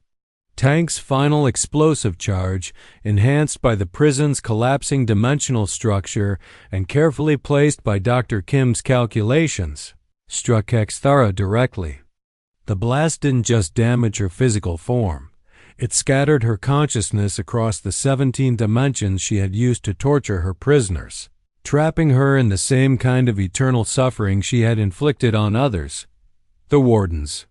[SPEAKER 2] Tank's final explosive charge, enhanced by the prison's collapsing dimensional structure and carefully placed by Dr. Kim's calculations, struck Kexthara directly. The blast didn't just damage her physical form. It scattered her consciousness across the 17 dimensions she had used to torture her prisoners, trapping her in the same kind of eternal suffering she had inflicted on others, the wardens.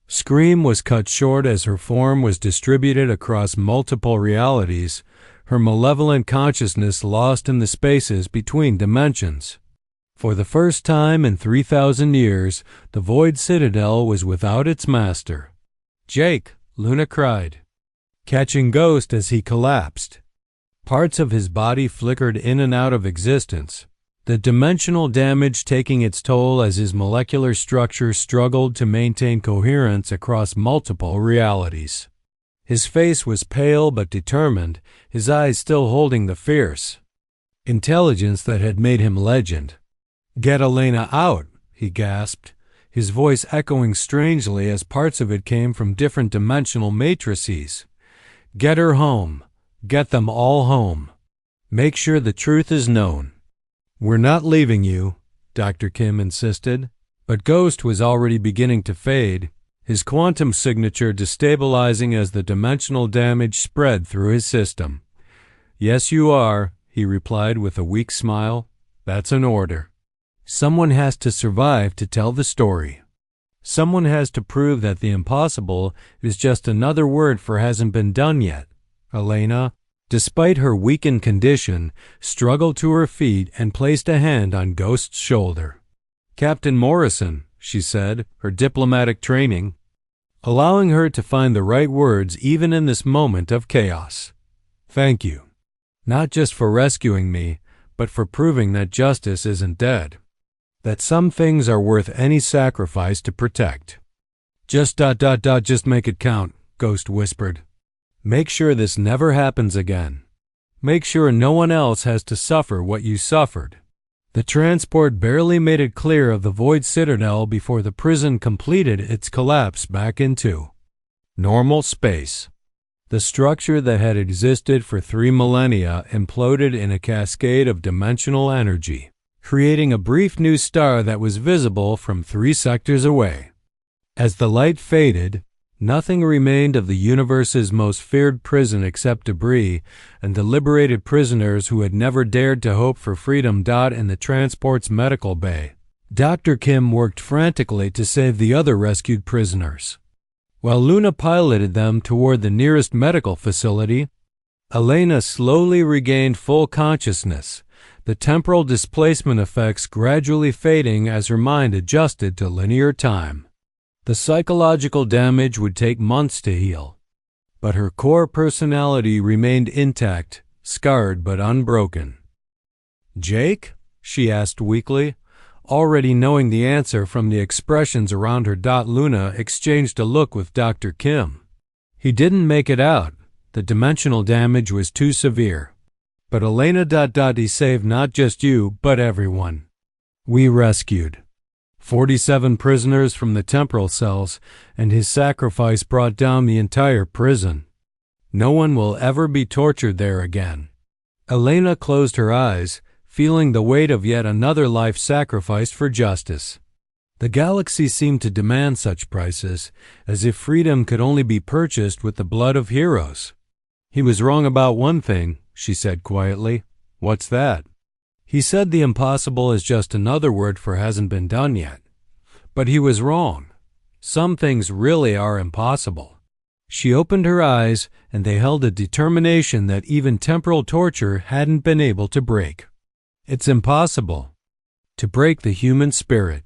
[SPEAKER 2] Scream was cut short as her form was distributed across multiple realities, her malevolent consciousness lost in the spaces between dimensions. For the first time in 3,000 years, the Void Citadel was without its master. "Jake!" Luna cried, catching Ghost as he collapsed. Parts of his body flickered in and out of existence, the dimensional damage taking its toll as his molecular structure struggled to maintain coherence across multiple realities. His face was pale but determined, his eyes still holding the fierce intelligence that had made him legend. "Get Elena out," he gasped, his voice echoing strangely as parts of it came from different dimensional matrices. "Get her home. Get them all home. Make sure the truth is known." "We're not leaving you," Dr. Kim insisted. But Ghost was already beginning to fade, his quantum signature destabilizing as the dimensional damage spread through his system. "Yes, you are," he replied with a weak smile. "That's an order. Someone has to survive to tell the story. Someone has to prove that the impossible is just another word for hasn't been done yet." Elena, despite her weakened condition, struggled to her feet and placed a hand on Ghost's shoulder. "Captain Morrison," she said, her diplomatic training allowing her to find the right words even in this moment of chaos. "Thank you. Not just for rescuing me, but for proving that justice isn't dead. That some things are worth any sacrifice to protect." Just make it count," Ghost whispered. "Make sure this never happens again. Make sure no one else has to suffer what you suffered." The transport barely made it clear of the Void Citadel before the prison completed its collapse back into normal space. The structure that had existed for 3 millennia imploded in a cascade of dimensional energy, creating a brief new star that was visible from 3 sectors away. As the light faded, Nothing remained of the universe's most feared prison except debris and the liberated prisoners who had never dared to hope for freedom. In the transport's medical bay, Dr. Kim worked frantically to save the other rescued prisoners. While Luna piloted them toward the nearest medical facility, Elena slowly regained full consciousness, the temporal displacement effects gradually fading as her mind adjusted to linear time. The psychological damage would take months to heal, but her core personality remained intact, scarred but unbroken. "Jake?" she asked weakly, already knowing the answer from the expressions around her. Luna exchanged a look with Dr. Kim. He didn't make it out. The dimensional damage was too severe. But Elena. He saved not just you, but everyone. We rescued 47 prisoners from the temporal cells, and his sacrifice brought down the entire prison. No one will ever be tortured there again. Elena closed her eyes, feeling the weight of yet another life sacrificed for justice. The galaxy seemed to demand such prices, as if freedom could only be purchased with the blood of heroes. "He was wrong about one thing," she said quietly. "What's that?" "He said the impossible is just another word for hasn't been done yet. But he was wrong. Some things really are impossible." She opened her eyes, and they held a determination that even temporal torture hadn't been able to break. It's impossible to break the human spirit.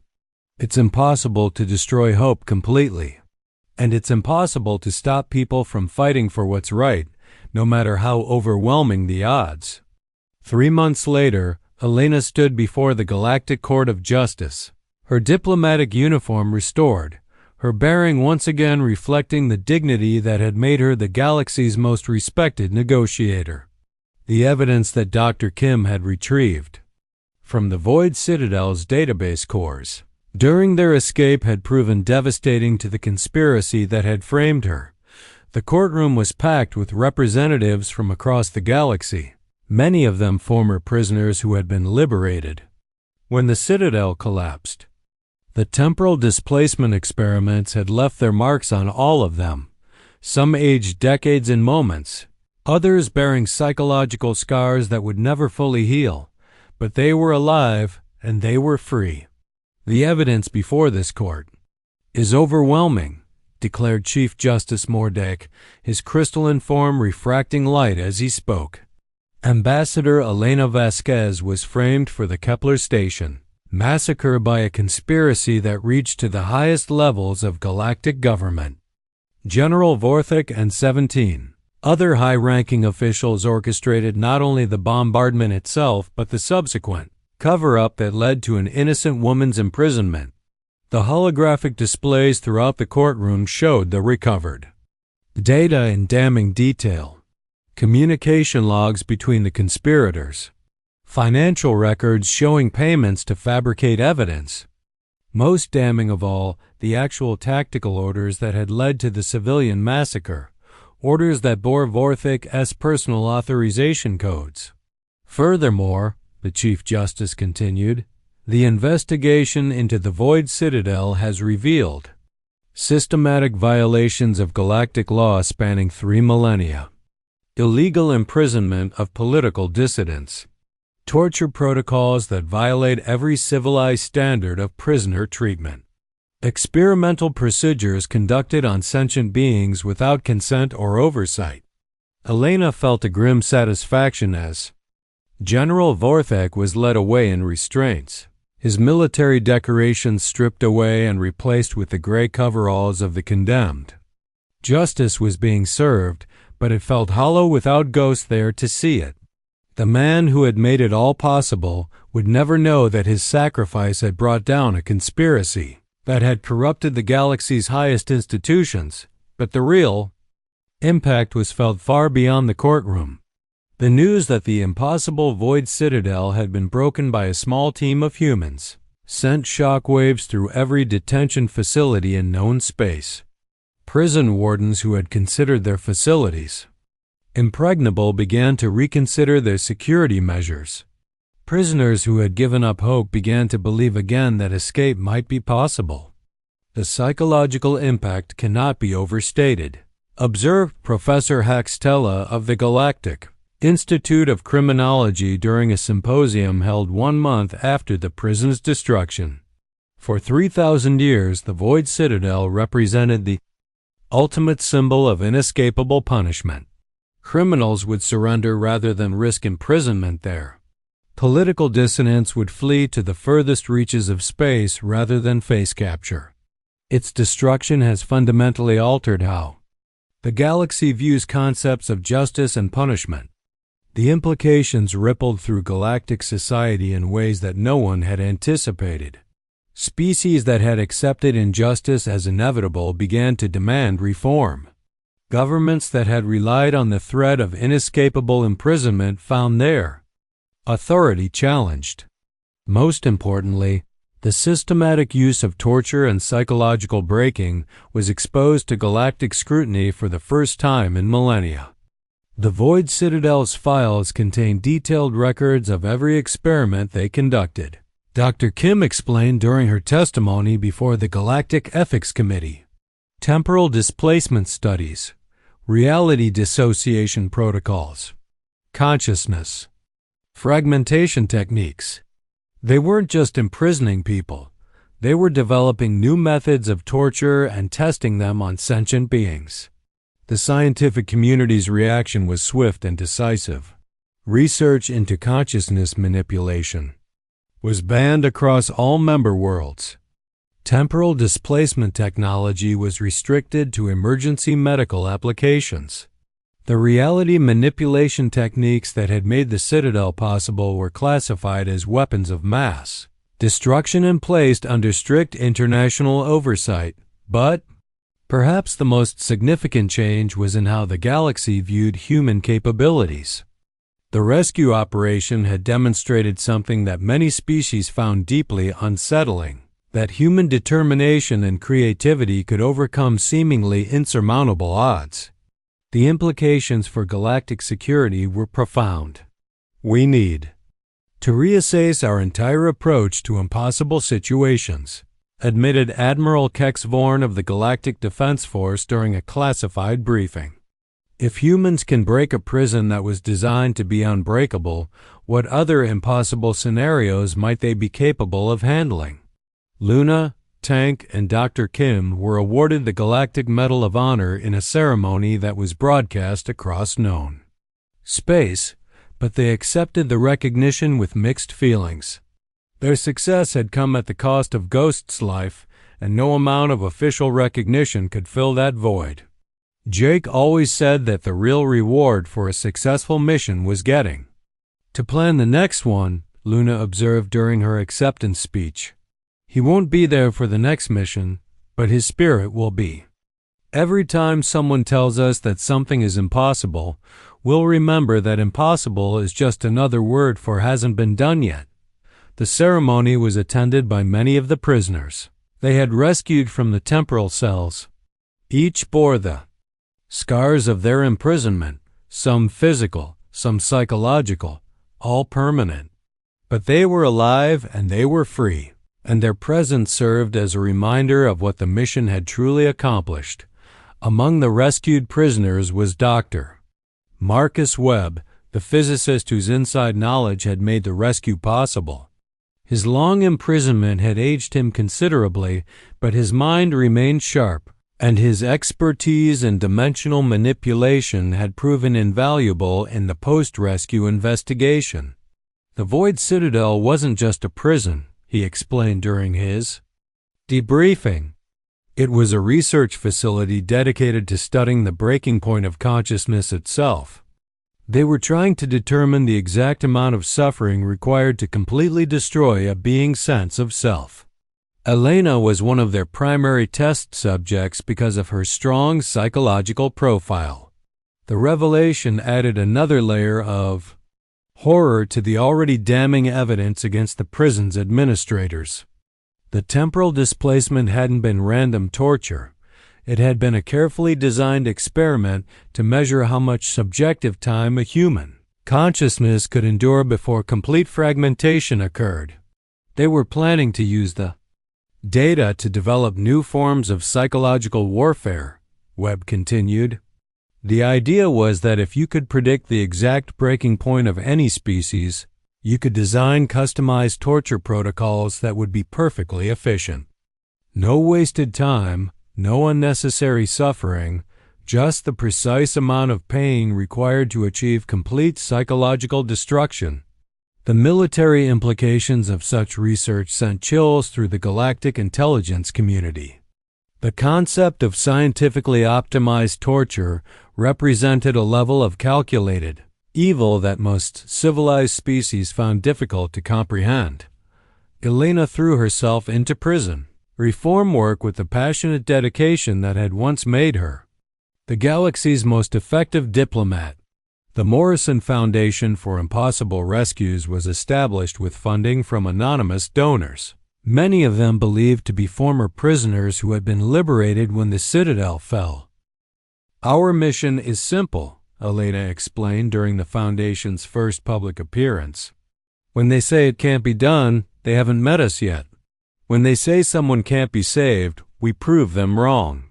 [SPEAKER 2] It's impossible to destroy hope completely. And it's impossible to stop people from fighting for what's right, no matter how overwhelming the odds. 3 months later, Elena stood before the Galactic Court of Justice, her diplomatic uniform restored, her bearing once again reflecting the dignity that had made her the galaxy's most respected negotiator. The evidence that Dr. Kim had retrieved from the Void Citadel's database cores during their escape had proven devastating to the conspiracy that had framed her. The courtroom was packed with representatives from across the galaxy, many of them former prisoners who had been liberated. When the Citadel collapsed, the temporal displacement experiments had left their marks on all of them, some aged decades in moments, others bearing psychological scars that would never fully heal, but they were alive and they were free. "The evidence before this court is overwhelming," declared Chief Justice Mordek, his crystalline form refracting light as he spoke. Ambassador Elena Vasquez was framed for the Kepler station massacre by a conspiracy that reached to the highest levels of galactic government. General Vorthik and 17 other high-ranking officials orchestrated not only the bombardment itself but the subsequent cover-up that led to an innocent woman's imprisonment. The holographic displays throughout the courtroom showed the recovered data in damning detail, communication logs between the conspirators, financial records showing payments to fabricate evidence. Most damning of all, the actual tactical orders that had led to the civilian massacre, orders that bore Vorthik's personal authorization codes. Furthermore, the Chief Justice continued, the investigation into the Void Citadel has revealed systematic violations of galactic law spanning 3 millennia, illegal imprisonment of political dissidents, torture protocols that violate every civilized standard of prisoner treatment, experimental procedures conducted on sentient beings without consent or oversight. Elena felt a grim satisfaction as General Vorthik was led away in restraints, his military decorations stripped away and replaced with the gray coveralls of the condemned. Justice was being served, but it felt hollow without Ghost there to see it. The man who had made it all possible would never know that his sacrifice had brought down a conspiracy that had corrupted the galaxy's highest institutions, but the real impact was felt far beyond the courtroom. The news that the impossible Void Citadel had been broken by a small team of humans sent shockwaves through every detention facility in known space. Prison wardens who had considered their facilities impregnable began to reconsider their security measures. Prisoners who had given up hope began to believe again that escape might be possible. The psychological impact cannot be overstated, observed Professor Haxtella of the Galactic Institute of Criminology during a symposium held 1 month after the prison's destruction. For 3,000 years, the Void Citadel represented the ultimate symbol of inescapable punishment. Criminals would surrender rather than risk imprisonment there. Political dissidents would flee to the furthest reaches of space rather than face capture. Its destruction has fundamentally altered how the galaxy views concepts of justice and punishment. The implications rippled through galactic society in ways that no one had anticipated. Species that had accepted injustice as inevitable began to demand reform. Governments that had relied on the threat of inescapable imprisonment found their authority challenged. Most importantly, the systematic use of torture and psychological breaking was exposed to galactic scrutiny for the first time in millennia. The Void Citadel's files contain detailed records of every experiment they conducted. Dr. Kim explained during her testimony before the Galactic Ethics Committee. Temporal displacement studies, reality dissociation protocols, consciousness, fragmentation techniques. They weren't just imprisoning people, they were developing new methods of torture and testing them on sentient beings. The scientific community's reaction was swift and decisive. Research into consciousness manipulation was banned across all member worlds. Temporal displacement technology was restricted to emergency medical applications. The reality manipulation techniques that had made the Citadel possible were classified as weapons of mass destruction and placed under strict international oversight. But perhaps the most significant change was in how the galaxy viewed human capabilities. The rescue operation had demonstrated something that many species found deeply unsettling, that human determination and creativity could overcome seemingly insurmountable odds. The implications for galactic security were profound. We need to reassess our entire approach to impossible situations, admitted Admiral Kex Vorn of the Galactic Defense Force during a classified briefing. If humans can break a prison that was designed to be unbreakable, what other impossible scenarios might they be capable of handling? Luna, Tank, and Dr. Kim were awarded the Galactic Medal of Honor in a ceremony that was broadcast across known space, but they accepted the recognition with mixed feelings. Their success had come at the cost of Ghost's life, and no amount of official recognition could fill that void. Jake always said that the real reward for a successful mission was getting to plan the next one, Luna observed during her acceptance speech. He won't be there for the next mission, but his spirit will be. Every time someone tells us that something is impossible, we'll remember that impossible is just another word for hasn't been done yet. The ceremony was attended by many of the prisoners they had rescued from the temporal cells. Each bore the scars of their imprisonment, some physical, some psychological, all permanent. But they were alive and they were free, and their presence served as a reminder of what the mission had truly accomplished. Among the rescued prisoners was Dr. Marcus Webb, the physicist whose inside knowledge had made the rescue possible. His long imprisonment had aged him considerably, but his mind remained sharp, and his expertise in dimensional manipulation had proven invaluable in the post-rescue investigation. The Void Citadel wasn't just a prison, he explained during his debriefing. It was a research facility dedicated to studying the breaking point of consciousness itself. They were trying to determine the exact amount of suffering required to completely destroy a being's sense of self. Elena was one of their primary test subjects because of her strong psychological profile. The revelation added another layer of horror to the already damning evidence against the prison's administrators. The temporal displacement hadn't been random torture. It had been a carefully designed experiment to measure how much subjective time a human consciousness could endure before complete fragmentation occurred. They were planning to use the data to develop new forms of psychological warfare, Webb continued. The idea was that if you could predict the exact breaking point of any species, you could design customized torture protocols that would be perfectly efficient. No wasted time, no unnecessary suffering, just the precise amount of pain required to achieve complete psychological destruction. The military implications of such research sent chills through the galactic intelligence community. The concept of scientifically optimized torture represented a level of calculated evil that most civilized species found difficult to comprehend. Elena threw herself into prison reform work with the passionate dedication that had once made her the galaxy's most effective diplomat. The Morrison Foundation for Impossible Rescues was established with funding from anonymous donors, many of them believed to be former prisoners who had been liberated when the Citadel fell. Our mission is simple, Elena explained during the Foundation's first public appearance. When they say it can't be done, they haven't met us yet. When they say someone can't be saved, we prove them wrong.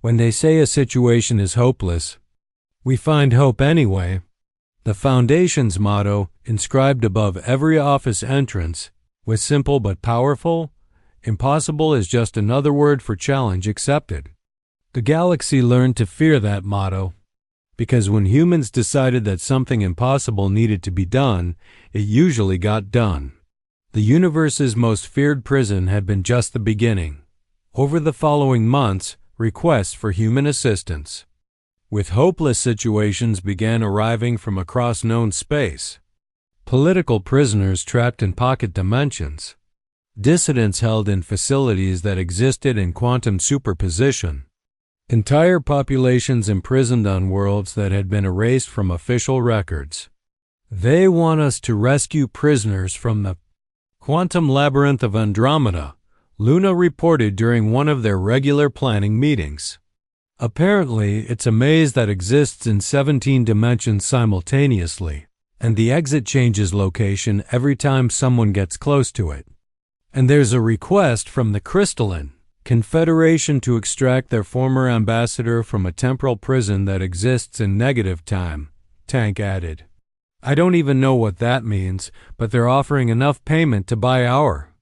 [SPEAKER 2] When they say a situation is hopeless, we find hope anyway. The Foundation's motto, inscribed above every office entrance, was simple but powerful. Impossible is just another word for challenge accepted. The galaxy learned to fear that motto, because when humans decided that something impossible needed to be done, it usually got done. The universe's most feared prison had been just the beginning. Over the following months, requests for human assistance with hopeless situations began arriving from across known space. Political prisoners trapped in pocket dimensions, dissidents held in facilities that existed in quantum superposition, entire populations imprisoned on worlds that had been erased from official records. They want us to rescue prisoners from the quantum labyrinth of Andromeda, Luna reported during one of their regular planning meetings. Apparently, it's a maze that exists in 17 dimensions simultaneously, and the exit changes location every time someone gets close to it. And there's a request from the Crystalline Confederation to extract their former ambassador from a temporal prison that exists in negative time, Tank added. I don't even know what that means, but they're offering enough payment to buy our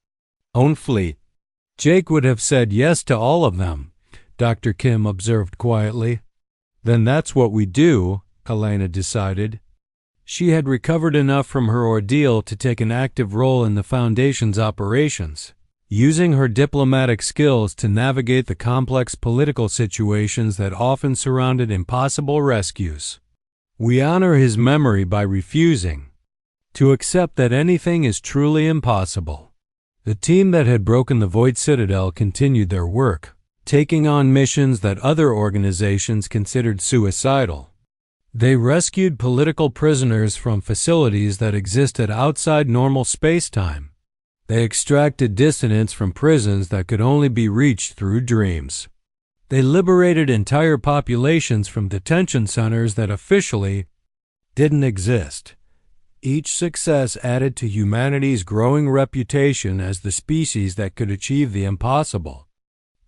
[SPEAKER 2] own fleet. Jake would have said yes to all of them, Dr. Kim observed quietly. Then that's what we do, Elena decided. She had recovered enough from her ordeal to take an active role in the Foundation's operations, using her diplomatic skills to navigate the complex political situations that often surrounded impossible rescues. We honor his memory by refusing to accept that anything is truly impossible. The team that had broken the Void Citadel continued their work, taking on missions that other organizations considered suicidal. They rescued political prisoners from facilities that existed outside normal space-time. They extracted dissidents from prisons that could only be reached through dreams. They liberated entire populations from detention centers that officially didn't exist. Each success added to humanity's growing reputation as the species that could achieve the impossible.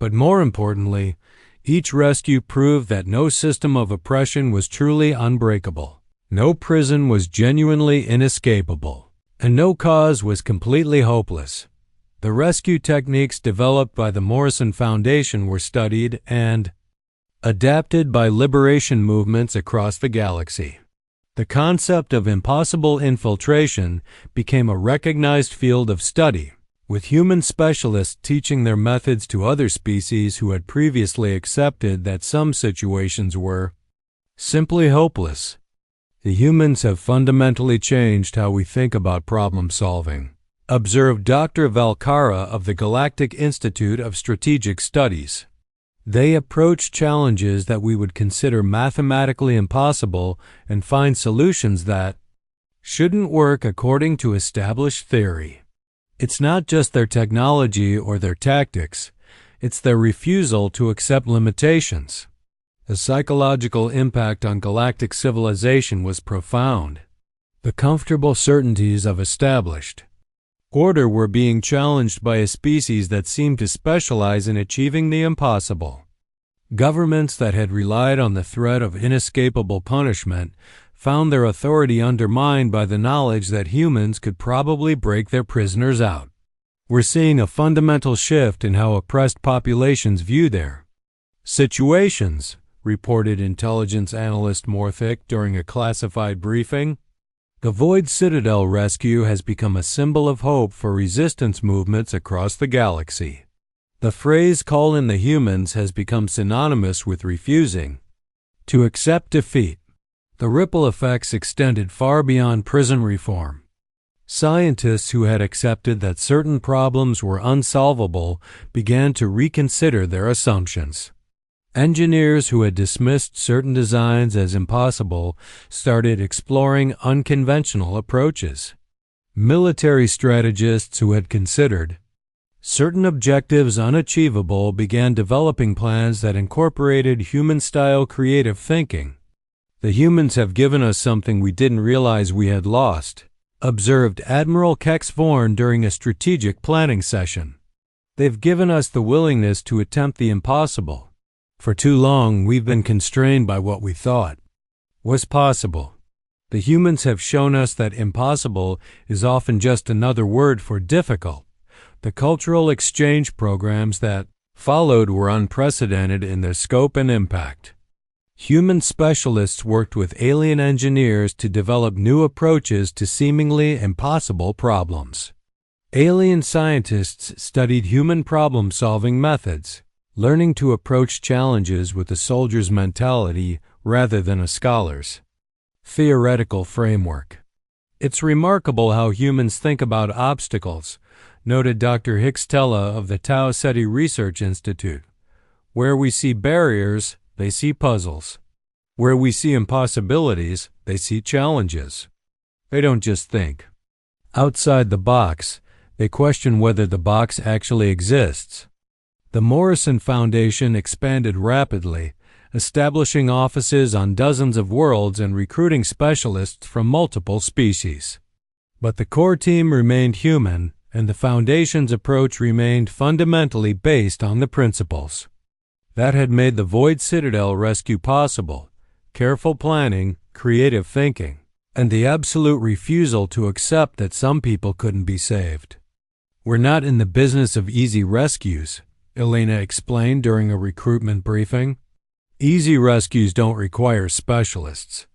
[SPEAKER 2] But more importantly, each rescue proved that no system of oppression was truly unbreakable, no prison was genuinely inescapable, and no cause was completely hopeless. The rescue techniques developed by the Morrison Foundation were studied and adapted by liberation movements across the galaxy. The concept of impossible infiltration became a recognized field of study, with human specialists teaching their methods to other species who had previously accepted that some situations were simply hopeless. The humans have fundamentally changed how we think about problem solving, observed Dr. Valcara of the Galactic Institute of Strategic Studies. They approach challenges that we would consider mathematically impossible and find solutions that shouldn't work according to established theory. It's not just their technology or their tactics, it's their refusal to accept limitations. The psychological impact on galactic civilization was profound. The comfortable certainties of established Order were being challenged by a species that seemed to specialize in achieving the impossible. Governments that had relied on the threat of inescapable punishment found their authority undermined by the knowledge that humans could probably break their prisoners out. We're seeing a fundamental shift in how oppressed populations view their situations, reported intelligence analyst Morthick during a classified briefing. The Void Citadel rescue has become a symbol of hope for resistance movements across the galaxy. The phrase "call in the humans" has become synonymous with refusing to accept defeat. The ripple effects extended far beyond prison reform. Scientists who had accepted that certain problems were unsolvable began to reconsider their assumptions. Engineers who had dismissed certain designs as impossible started exploring unconventional approaches. Military strategists who had considered certain objectives unachievable began developing plans that incorporated human-style creative thinking. "The humans have given us something we didn't realize we had lost," observed Admiral Kex Vorn during a strategic planning session. "They've given us the willingness to attempt the impossible. For too long, we've been constrained by what we thought was possible. The humans have shown us that impossible is often just another word for difficult." The cultural exchange programs that followed were unprecedented in their scope and impact. Human specialists worked with alien engineers to develop new approaches to seemingly impossible problems. Alien scientists studied human problem-solving methods, learning to approach challenges with a soldier's mentality rather than a scholar's theoretical framework. "It's remarkable how humans think about obstacles," noted Dr. Hickstella of the Tau Ceti Research Institute. "Where we see barriers, they see puzzles. Where we see impossibilities, they see challenges. They don't just think outside the box, they question whether the box actually exists." The Morrison Foundation expanded rapidly, establishing offices on dozens of worlds and recruiting specialists from multiple species. But the core team remained human, and the Foundation's approach remained fundamentally based on the principles that had made the Void Citadel rescue possible: careful planning, creative thinking, and the absolute refusal to accept that some people couldn't be saved. "We're not in the business of easy rescues," Elena explained during a recruitment briefing. "Easy rescues don't require specialists.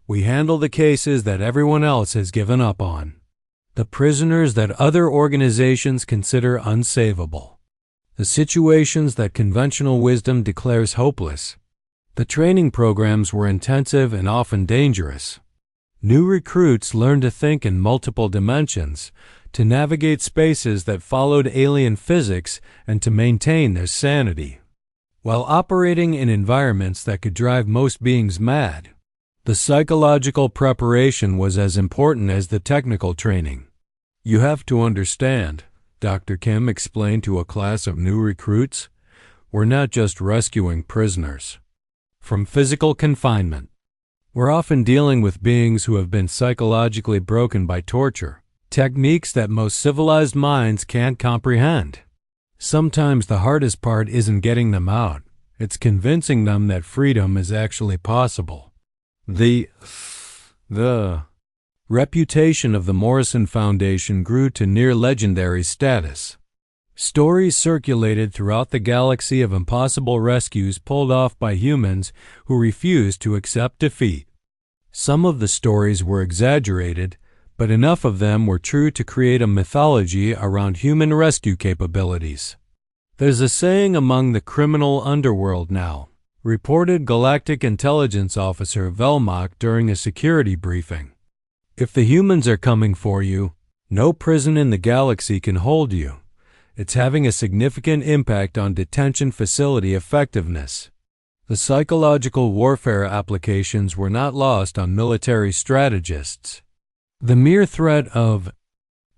[SPEAKER 2] We handle the cases that everyone else has given up on. The prisoners that other organizations consider unsavable. The situations that conventional wisdom declares hopeless." The training programs were intensive and often dangerous. New recruits learned to think in multiple dimensions, to navigate spaces that followed alien physics, and to maintain their sanity, while operating in environments that could drive most beings mad. The psychological preparation was as important as the technical training. "You have to understand," Dr. Kim explained to a class of new recruits, "we're not just rescuing prisoners from physical confinement. We're often dealing with beings who have been psychologically broken by torture, techniques that most civilized minds can't comprehend. Sometimes the hardest part isn't getting them out, it's convincing them that freedom is actually possible." The reputation of the Morrison Foundation grew to near legendary status. Stories circulated throughout the galaxy of impossible rescues pulled off by humans who refused to accept defeat. Some of the stories were exaggerated, but enough of them were true to create a mythology around human rescue capabilities. "There's a saying among the criminal underworld now," reported Galactic Intelligence Officer Velmach during a security briefing. "If the humans are coming for you, no prison in the galaxy can hold you. It's having a significant impact on detention facility effectiveness." The psychological warfare applications were not lost on military strategists. The mere threat of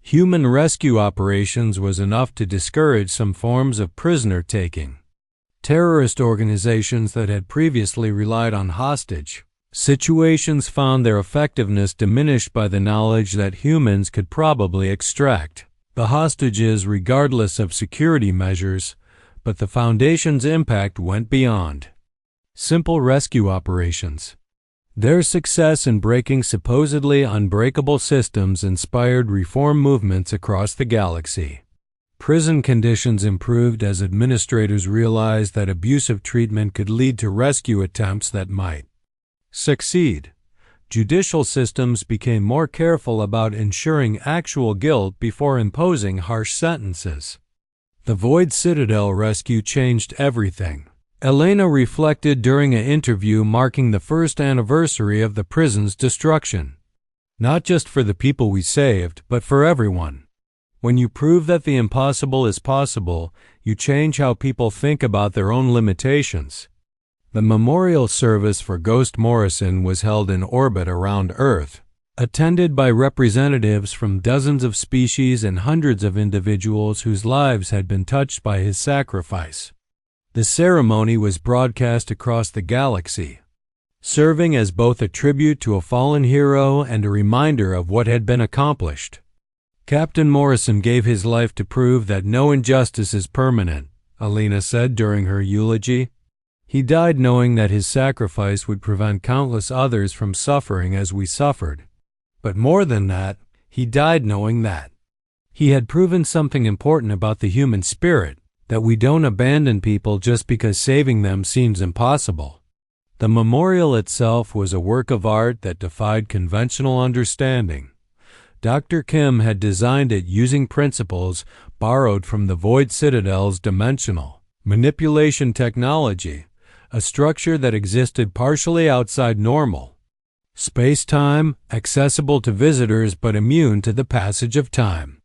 [SPEAKER 2] human rescue operations was enough to discourage some forms of prisoner-taking. Terrorist organizations that had previously relied on hostage situations found their effectiveness diminished by the knowledge that humans could probably extract the hostages regardless of security measures, but the Foundation's impact went beyond simple rescue operations. Their success in breaking supposedly unbreakable systems inspired reform movements across the galaxy. Prison conditions improved as administrators realized that abusive treatment could lead to rescue attempts that might succeed. Judicial systems became more careful about ensuring actual guilt before imposing harsh sentences. The Void Citadel rescue changed everything. Elena reflected during an interview marking the first anniversary of the prison's destruction. Not just for the people we saved, but for everyone. When you prove that the impossible is possible, you change how people think about their own limitations. The memorial service for Ghost Morrison was held in orbit around Earth, attended by representatives from dozens of species and hundreds of individuals whose lives had been touched by his sacrifice. The ceremony was broadcast across the galaxy, serving as both a tribute to a fallen hero and a reminder of what had been accomplished. Captain Morrison gave his life to prove that no injustice is permanent, Elena said during her eulogy. He died knowing that his sacrifice would prevent countless others from suffering as we suffered. But more than that, he died knowing that he had proven something important about the human spirit, that we don't abandon people just because saving them seems impossible. The memorial itself was a work of art that defied conventional understanding. Dr. Kim had designed it using principles borrowed from the Void Citadel's dimensional manipulation technology, a structure that existed partially outside normal space-time, accessible to visitors but immune to the passage of time.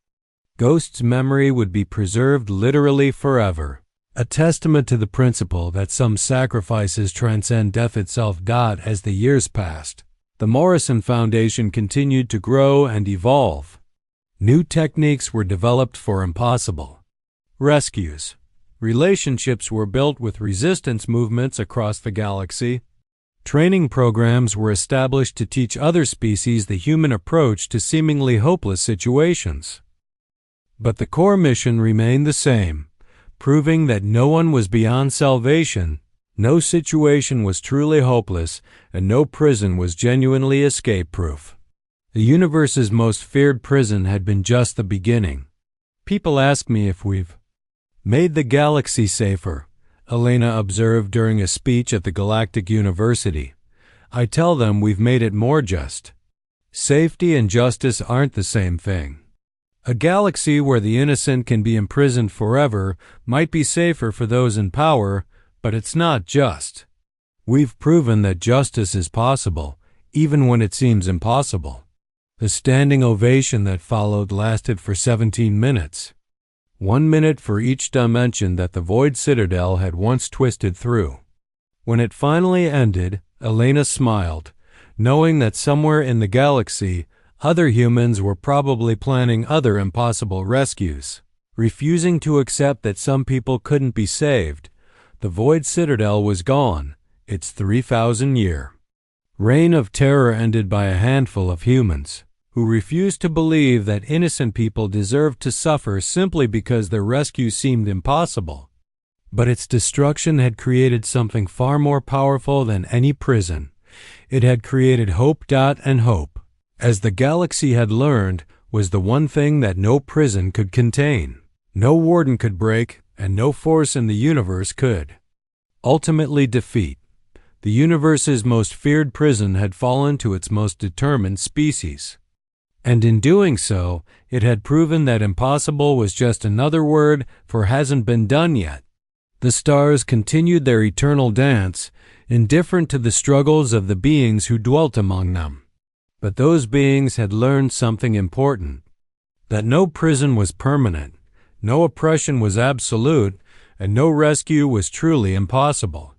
[SPEAKER 2] Ghost's memory would be preserved literally forever, a testament to the principle that some sacrifices transcend death itself. As the years passed, the Morrison Foundation continued to grow and evolve. New techniques were developed for impossible rescues. Relationships were built with resistance movements across the galaxy. Training programs were established to teach other species the human approach to seemingly hopeless situations. But the core mission remained the same, proving that no one was beyond salvation, no situation was truly hopeless, and no prison was genuinely escape-proof. The universe's most feared prison had been just the beginning. People ask me if we've made the galaxy safer, Elena observed during a speech at the Galactic University. I tell them we've made it more just. Safety and justice aren't the same thing. A galaxy where the innocent can be imprisoned forever might be safer for those in power, but it's not just. We've proven that justice is possible, even when it seems impossible. The standing ovation that followed lasted for 17 minutes. 1 minute for each dimension that the Void Citadel had once twisted through. When it finally ended, Elena smiled, knowing that somewhere in the galaxy, other humans were probably planning other impossible rescues. Refusing to accept that some people couldn't be saved, the Void Citadel was gone, its 3,000-year reign of terror ended by a handful of humans who refused to believe that innocent people deserved to suffer simply because their rescue seemed impossible. But its destruction had created something far more powerful than any prison. It had created hope, and hope, as the galaxy had learned, was the one thing that no prison could contain, no warden could break, and no force in the universe could ultimately defeat. The universe's most feared prison had fallen to its most determined species. And in doing so, it had proven that impossible was just another word for hasn't been done yet. The stars continued their eternal dance, indifferent to the struggles of the beings who dwelt among them. But those beings had learned something important, that no prison was permanent, no oppression was absolute, and no rescue was truly impossible.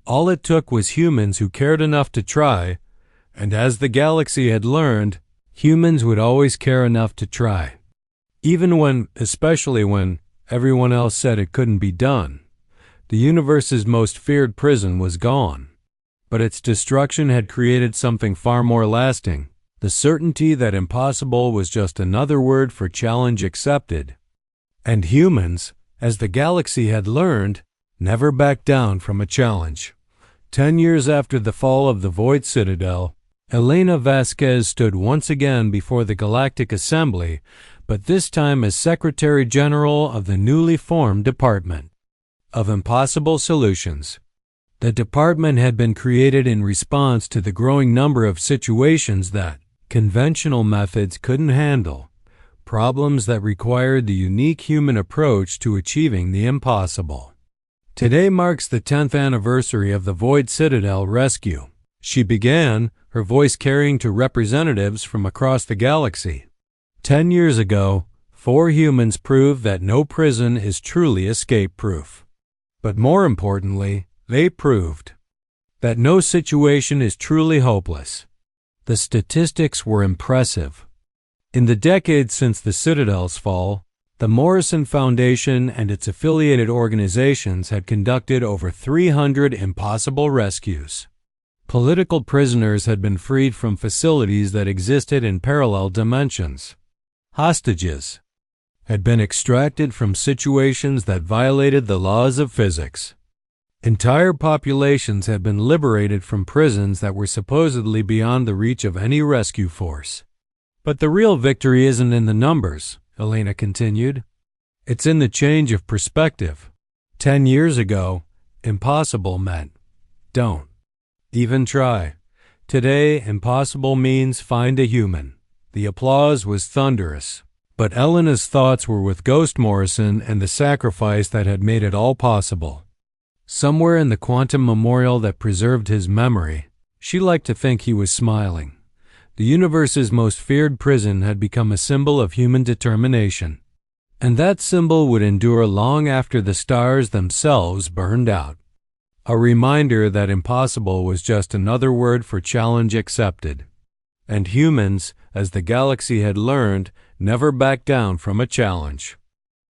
[SPEAKER 2] All it took was humans who cared enough to try, and as the galaxy had learned, humans would always care enough to try. Especially when everyone else said it couldn't be done. The universe's most feared prison was gone, but its destruction had created something far more lasting, the certainty that impossible was just another word for challenge accepted. And humans, as the galaxy had learned, never backed down from a challenge. 10 years after the fall of the Void Citadel, Elena Vasquez stood once again before the Galactic Assembly, but this time as Secretary General of the newly formed Department of Impossible Solutions. The department had been created in response to the growing number of situations that conventional methods couldn't handle, problems that required the unique human approach to achieving the impossible. Today marks the 10th anniversary of the Void Citadel rescue. She began, her voice carrying to representatives from across the galaxy. 10 years ago, 4 humans proved that no prison is truly escape-proof. But more importantly, they proved that no situation is truly hopeless. The statistics were impressive. In the decades since the Citadel's fall, the Morrison Foundation and its affiliated organizations had conducted over 300 impossible rescues. Political prisoners had been freed from facilities that existed in parallel dimensions. Hostages had been extracted from situations that violated the laws of physics. Entire populations had been liberated from prisons that were supposedly beyond the reach of any rescue force. But the real victory isn't in the numbers, Elena continued. It's in the change of perspective. 10 years ago, impossible meant don't even try. Today, impossible means find a human. The applause was thunderous. But Elena's thoughts were with Ghost Morrison and the sacrifice that had made it all possible. Somewhere in the quantum memorial that preserved his memory, she liked to think he was smiling. The universe's most feared prison had become a symbol of human determination. And that symbol would endure long after the stars themselves burned out. A reminder that impossible was just another word for challenge accepted. And humans, as the galaxy had learned, never backed down from a challenge.